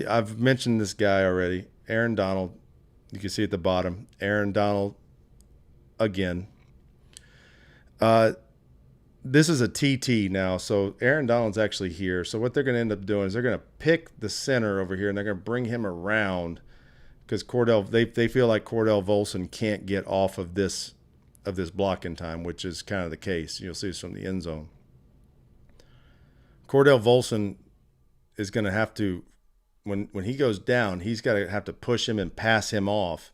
Speaker 1: I've mentioned this guy already, Aaron Donald. You can see at the bottom, Aaron Donald again. This is a TT now, so Aaron Donald's actually here. So what they're going to end up doing is they're going to pick the center over here, and they're going to bring him around because they feel like Cordell Volson can't get off of this blocking time, which is kind of the case. You'll see this from the end zone. Cordell Volson is going to have to, when he goes down, he's got to have to push him and pass him off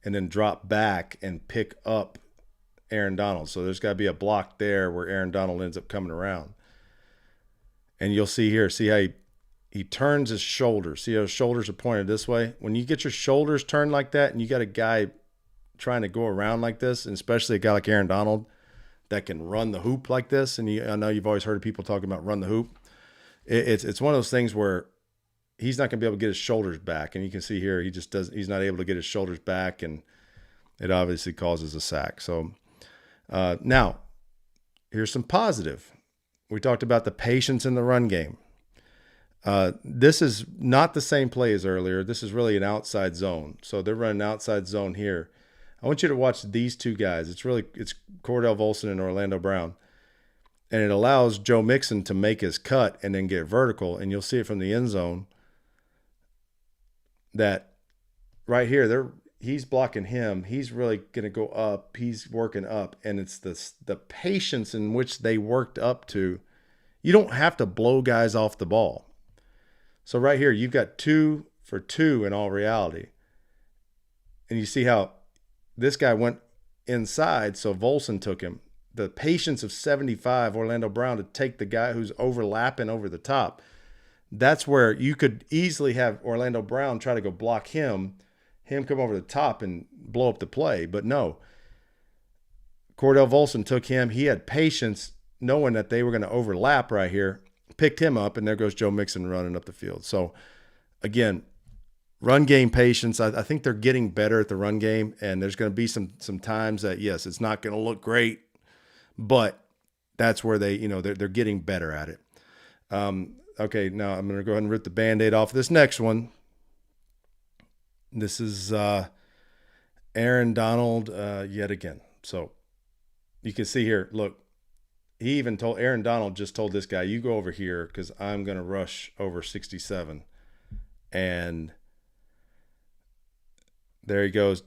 Speaker 1: and then drop back and pick up Aaron Donald. So there's got to be a block there where Aaron Donald ends up coming around. And you'll see here, see how he turns his shoulders. See how his shoulders are pointed this way? When you get your shoulders turned like that and you got a guy trying to go around like this, and especially a guy like Aaron Donald that can run the hoop like this, and I know you've always heard people talking about run the hoop. It's one of those things where he's not going to be able to get his shoulders back, and you can see here he's not able to get his shoulders back, and it obviously causes a sack. So now here's some positive. We talked about the patience in the run game. This is not the same play as earlier. This is really an outside zone. So they're running outside zone here. I want you to watch these two guys. It's Cordell Volson and Orlando Brown. And it allows Joe Mixon to make his cut and then get vertical. And you'll see it from the end zone that right here, he's blocking him. He's really going to go up. He's working up. And it's the patience in which they worked up to. You don't have to blow guys off the ball. So right here, you've got 2 for 2 in all reality. And you see how this guy went inside, so Volson took him. The patience of 75, Orlando Brown, to take the guy who's overlapping over the top. That's where you could easily have Orlando Brown try to go block him come over the top and blow up the play. But no, Cordell Volson took him. He had patience knowing that they were going to overlap right here, picked him up, and there goes Joe Mixon running up the field. So, again, run game patience. I think they're getting better at the run game, and there's going to be some times that, yes, it's not going to look great, but that's where they're getting better at it. Okay, now I'm going to go ahead and rip the Band-Aid off this next one. This is Aaron Donald yet again. So you can see here, look, he even told Aaron Donald just told this guy, you go over here because I'm going to rush over 67. And there he goes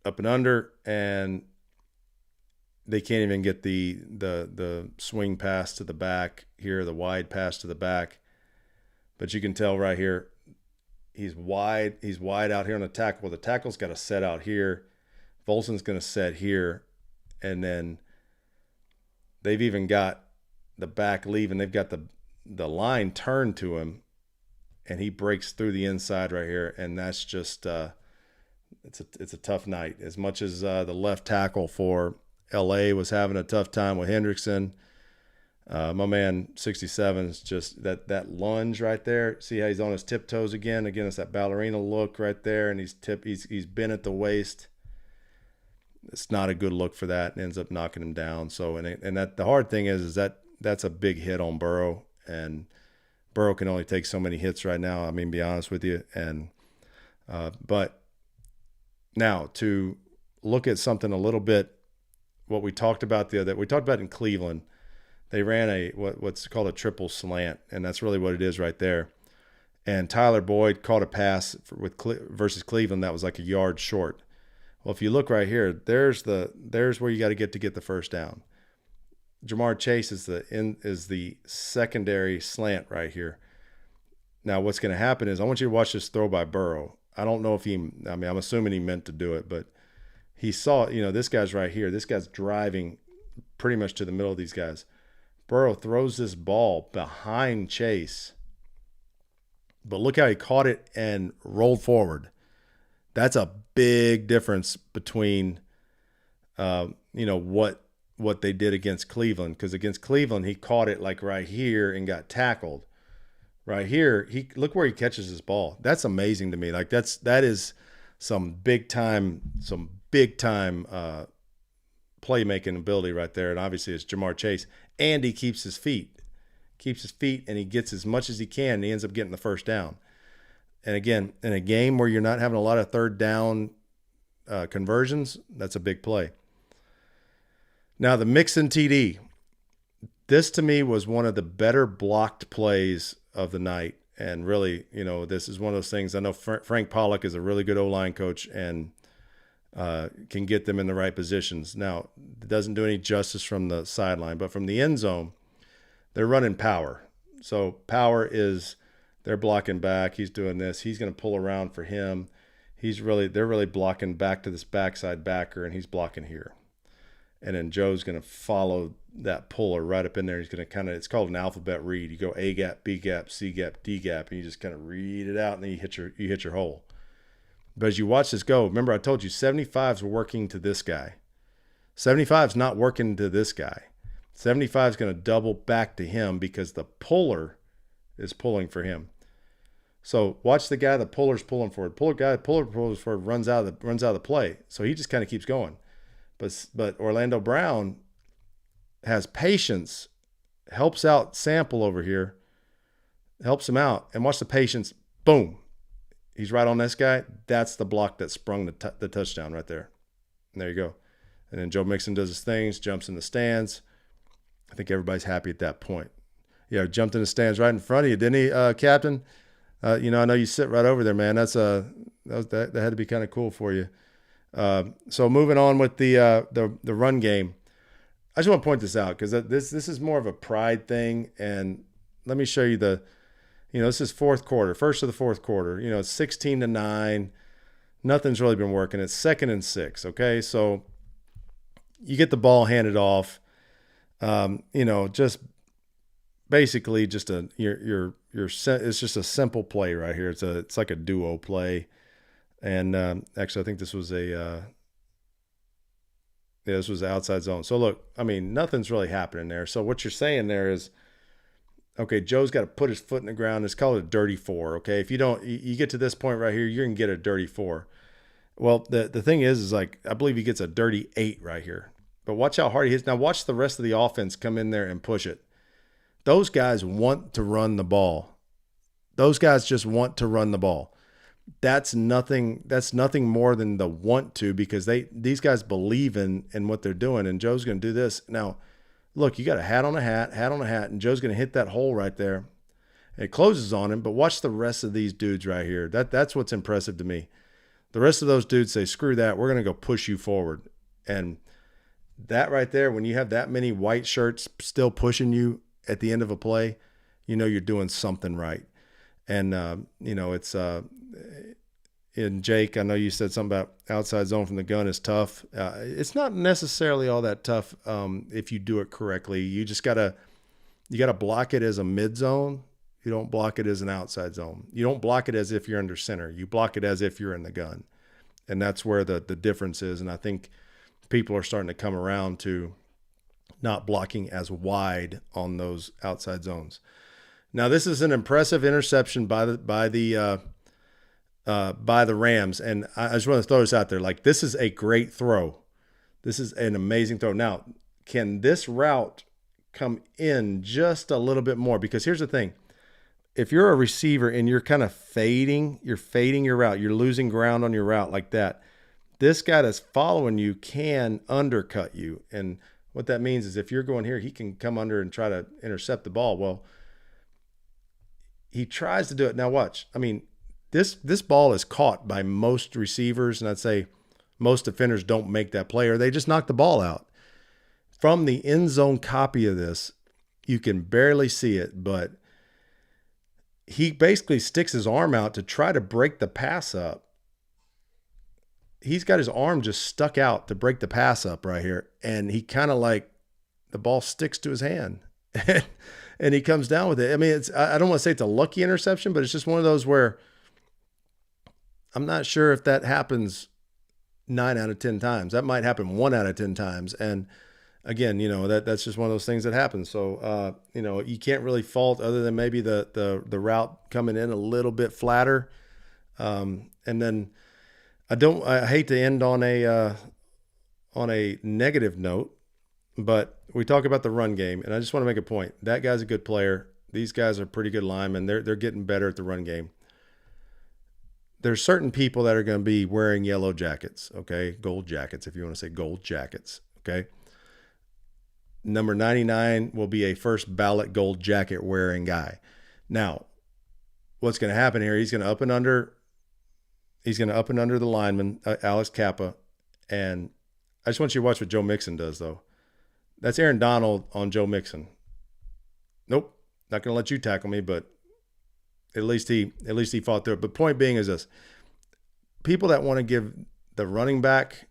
Speaker 1: up and under, and they can't even get the swing pass to the back here, the wide pass to the back. But you can tell right here, he's wide. He's wide out here on the tackle. Well, the tackle's got to set out here. Volson's going to set here. And then they've even got the back leaving. They've got the line turned to him. And he breaks through the inside right here. And that's just it's a tough night. As much as the left tackle for LA was having a tough time with Hendrickson, my man 67 is just that lunge right there. See how he's on his tiptoes again? Again, it's that ballerina look right there, and he's bent at the waist. It's not a good look for that, and ends up knocking him down. So and that the hard thing is that that's a big hit on Burrow, and Burrow can only take so many hits right now. I mean, be honest with you, and but now to look at something a little bit, what we talked about in Cleveland. They ran what's called a triple slant, and that's really what it is right there. And Tyler Boyd caught a pass versus Cleveland that was like a yard short. Well, if you look right here, there's where you got to get the first down. Jamar Chase is the secondary slant right here. Now, what's going to happen is I want you to watch this throw by Burrow. I don't know if I'm assuming he meant to do it, but he saw, this guy's right here. This guy's driving pretty much to the middle of these guys. Burrow throws this ball behind Chase, but look how he caught it and rolled forward. That's a big difference between, what they did against Cleveland. Because against Cleveland, he caught it like right here and got tackled. Right here, look where he catches his ball. That's amazing to me. Like that is some big time playmaking ability right there. And obviously it's Jamar Chase. And he keeps his feet, and he gets as much as he can, and he ends up getting the first down. And again, in a game where you're not having a lot of third down conversions, that's a big play. Now, the Mixon TD. This, to me, was one of the better blocked plays of the night. And really, this is one of those things. I know Frank Pollock is a really good O-line coach and can get them in the right positions. Now, it doesn't do any justice from the sideline, but from the end zone, they're running power. So power is they're blocking back. He's doing this. He's going to pull around for him. They're really blocking back to this backside backer, and he's blocking here. And then Joe's going to follow that puller right up in there. He's going to it's called an alphabet read. You go A gap, B gap, C gap, D gap, and you just kind of read it out, and then you hit your hole. But as you watch this go, remember I told you 75's working to this guy. 75's not working to this guy. 75's going to double back to him because the puller is pulling for him. So watch the guy the puller's pulling forward. Puller pulls forward, runs out of the play. So he just kind of keeps going. But Orlando Brown has patience, helps out Sample over here, helps him out, and watch the patience. Boom. He's right on this guy. That's the block that sprung the touchdown right there. And there you go. And then Joe Mixon does his things, jumps in the stands. I think everybody's happy at that point. Yeah, jumped in the stands right in front of you, didn't he, Captain? I know you sit right over there, man. That had to be kind of cool for you. So moving on with the run game. I just want to point this out because this is more of a pride thing. And let me show you this is fourth quarter, first of the fourth quarter. It's 16-9. Nothing's really been working. It's 2nd and 6. Okay, so you get the ball handed off. Just basically it's just a simple play right here. It's like a duo play. And actually, I think this was this was outside zone. So look, I mean, nothing's really happening there. So what you're saying there is, okay, Joe's got to put his foot in the ground. It's called a dirty 4. Okay, if you don't, you get to this point right here, you're gonna get a dirty 4. Well, the thing is like I believe he gets a dirty 8 right here. But watch how hard he hits. Now watch the rest of the offense come in there and push it. Those guys want to run the ball. Those guys just want to run the ball. That's nothing more than the want to, because these guys believe in what they're doing, and Joe's going to do this. Now, look, you got a hat on a hat, and Joe's going to hit that hole right there. It closes on him, but watch the rest of these dudes right here. That's what's impressive to me. The rest of those dudes say, screw that, we're going to go push you forward. And that right there, when you have that many white shirts still pushing you at the end of a play, you're doing something right. And, it's, and Jake, I know you said something about outside zone from the gun is tough. It's not necessarily all that tough if you do it correctly. You just gotta block it as a mid zone. You don't block it as an outside zone. You don't block it as if you're under center. You block it as if you're in the gun, and that's where the difference is. And I think people are starting to come around to not blocking as wide on those outside zones. Now, this is an impressive interception by the Rams, and I just want to throw this out there. Like, this is a great throw. This is an amazing throw. Now, can this route come in just a little bit more? Because here's the thing. If you're a receiver and you're kind of fading your route, you're losing ground on your route like that, this guy that's following you can undercut you. And what that means is if you're going here, he can come under and try to intercept the ball. Well, he tries to do it. Now watch. I mean, this ball is caught by most receivers, and I'd say most defenders don't make that play, or they just knock the ball out. From the end zone copy of this, you can barely see it, but he basically sticks his arm out to try to break the pass up. He's got his arm just stuck out to break the pass up right here. And he kind of like, the ball sticks to his hand and he comes down with it. I mean, I don't want to say it's a lucky interception, but it's just one of those where I'm not sure if that happens 9 out of 10 times. That might happen 1 out of 10 times. And again, that's just one of those things that happens. So, you can't really fault other than maybe the route coming in a little bit flatter. And then I hate to end on a negative note, but we talk about the run game, and I just want to make a point. That guy's a good player. These guys are pretty good linemen. They're getting better at the run game. There's certain people that are going to be wearing yellow jackets, okay? Gold jackets, if you want to say gold jackets, okay? Number 99 will be a first ballot gold jacket wearing guy. Now, what's going to happen here, he's going to up and under the lineman, Alex Kappa, and I just want you to watch what Joe Mixon does, though. That's Aaron Donald on Joe Mixon. Nope, not going to let you tackle me, but at least he fought through it. But point being is this. People that want to give the running back,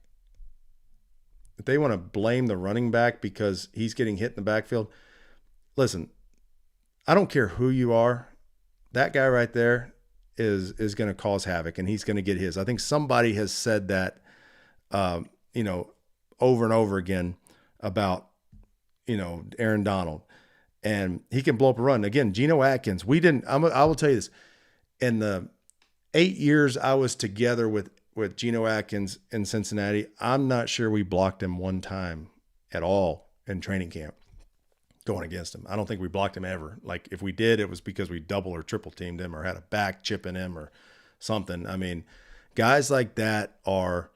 Speaker 1: if they want to blame the running back because he's getting hit in the backfield, listen, I don't care who you are. That guy right there is going to cause havoc, and he's going to get his. I think somebody has said that, over and over again about, Aaron Donald, and he can blow up a run. Again, Geno Atkins, I will tell you this, in the 8 years I was together with Geno Atkins in Cincinnati, I'm not sure we blocked him one time at all in training camp going against him. I don't think we blocked him ever. Like, if we did, it was because we double or triple teamed him or had a back chipping him or something. I mean, guys like that are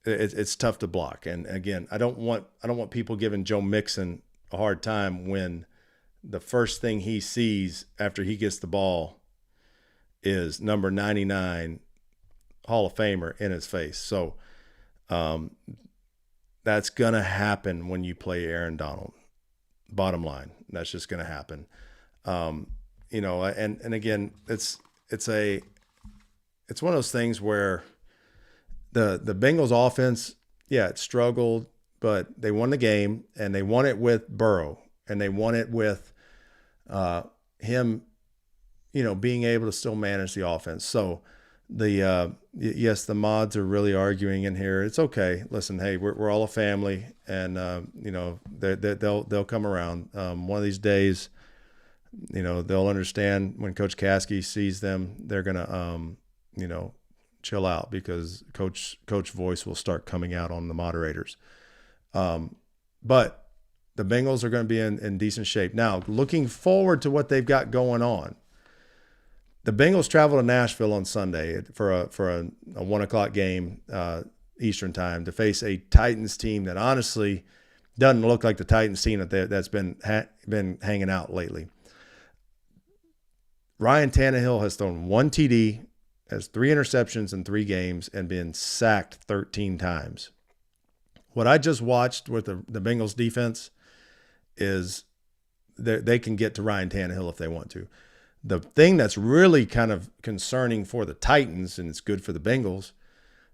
Speaker 1: it's tough to block. And again, I don't want people giving Joe Mixon a hard time when the first thing he sees after he gets the ball is number 99 Hall of Famer in his face. So that's going to happen when you play Aaron Donald. Bottom line, that's just going to happen. And again, it's one of those things where the Bengals offense, yeah, it struggled, but they won the game, and they won it with Burrow, and they won it with him, being able to still manage the offense. So yes, the mods are really arguing in here. It's okay. Listen, hey, we're all a family, and they'll come around. One of these days, they'll understand when Coach Caskey sees them. They're gonna chill out, because coach voice will start coming out on the moderators. But the Bengals are going to be in decent shape. Now, looking forward to what they've got going on. The Bengals travel to Nashville on Sunday for a 1:00 game Eastern time to face a Titans team that honestly doesn't look like the Titans team that's been hanging out lately. Ryan Tannehill has thrown 1 TD, has 3 interceptions in 3 games, and been sacked 13 times. What I just watched with the Bengals defense is they can get to Ryan Tannehill if they want to. The thing that's really kind of concerning for the Titans, and it's good for the Bengals,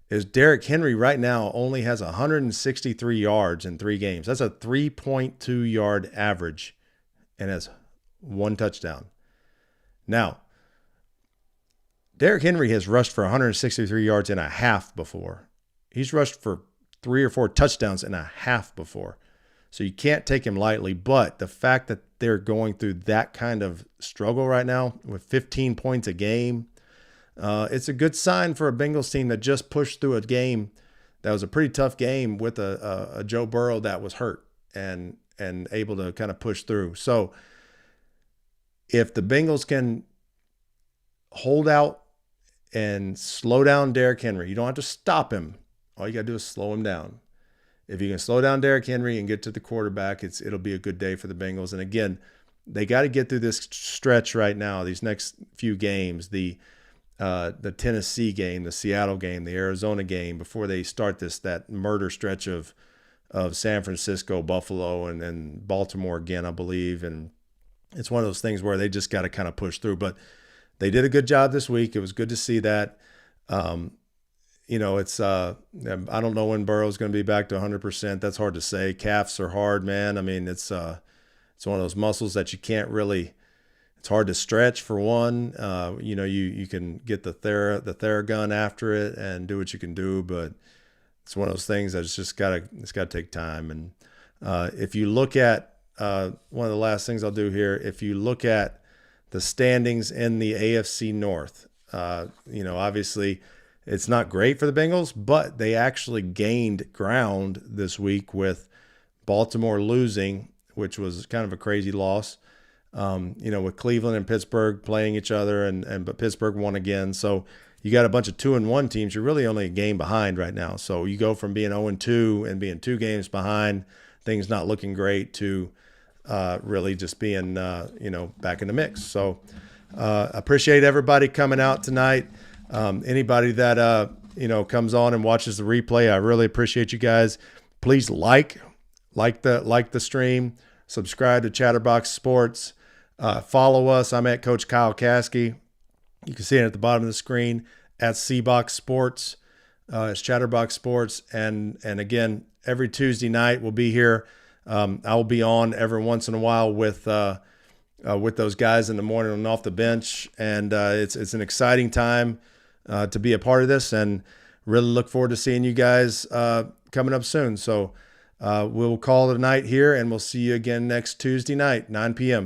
Speaker 1: is Derrick Henry right now only has 163 yards in 3 games. That's a 3.2 yard average and has 1 touchdown. Now, Derrick Henry has rushed for 163 yards and a half before. He's rushed for 3 or 4 touchdowns and a half before. So you can't take him lightly, but the fact that they're going through that kind of struggle right now with 15 points a game, it's a good sign for a Bengals team that just pushed through a game that was a pretty tough game with a Joe Burrow that was hurt and able to kind of push through. So if the Bengals can hold out and slow down Derrick Henry, you don't have to stop him. All you got to do is slow him down. If you can slow down Derrick Henry and get to the quarterback, it'll be a good day for the Bengals. And again, they got to get through this stretch right now, these next few games, the Tennessee game, the Seattle game, the Arizona game, before they start that murder stretch of San Francisco, Buffalo, and then Baltimore again, I believe. And it's one of those things where they just got to kind of push through. But they did a good job this week. It was good to see that. It's I don't know when Burrow's going to be back to 100%. That's hard to say. Calves are hard, man. I mean, it's one of those muscles that you can't really. It's hard to stretch for one. You can get the Theragun after it and do what you can do, but it's one of those things that it's got to take time. And if you look at one of the last things I'll do here, if you look at the standings in the AFC North, obviously. It's not great for the Bengals, but they actually gained ground this week with Baltimore losing, which was kind of a crazy loss. With Cleveland and Pittsburgh playing each other, but Pittsburgh won again. So you got a bunch of 2-1 teams. You're really only a game behind right now. So you go from being 0-2 and being 2 games behind, things not looking great, to really just being back in the mix. So appreciate everybody coming out tonight. Anybody that, comes on and watches the replay, I really appreciate you guys. Please like the stream, subscribe to Chatterbox Sports, follow us. I'm at Coach Kyle Caskey. You can see it at the bottom of the screen at CBox Sports. It's Chatterbox Sports. And again, every Tuesday night we'll be here. I will be on every once in a while with those guys in the morning and off the bench. And it's an exciting time to be a part of this, and really look forward to seeing you guys coming up soon. So we'll call it a night here, and we'll see you again next Tuesday night, 9 p.m.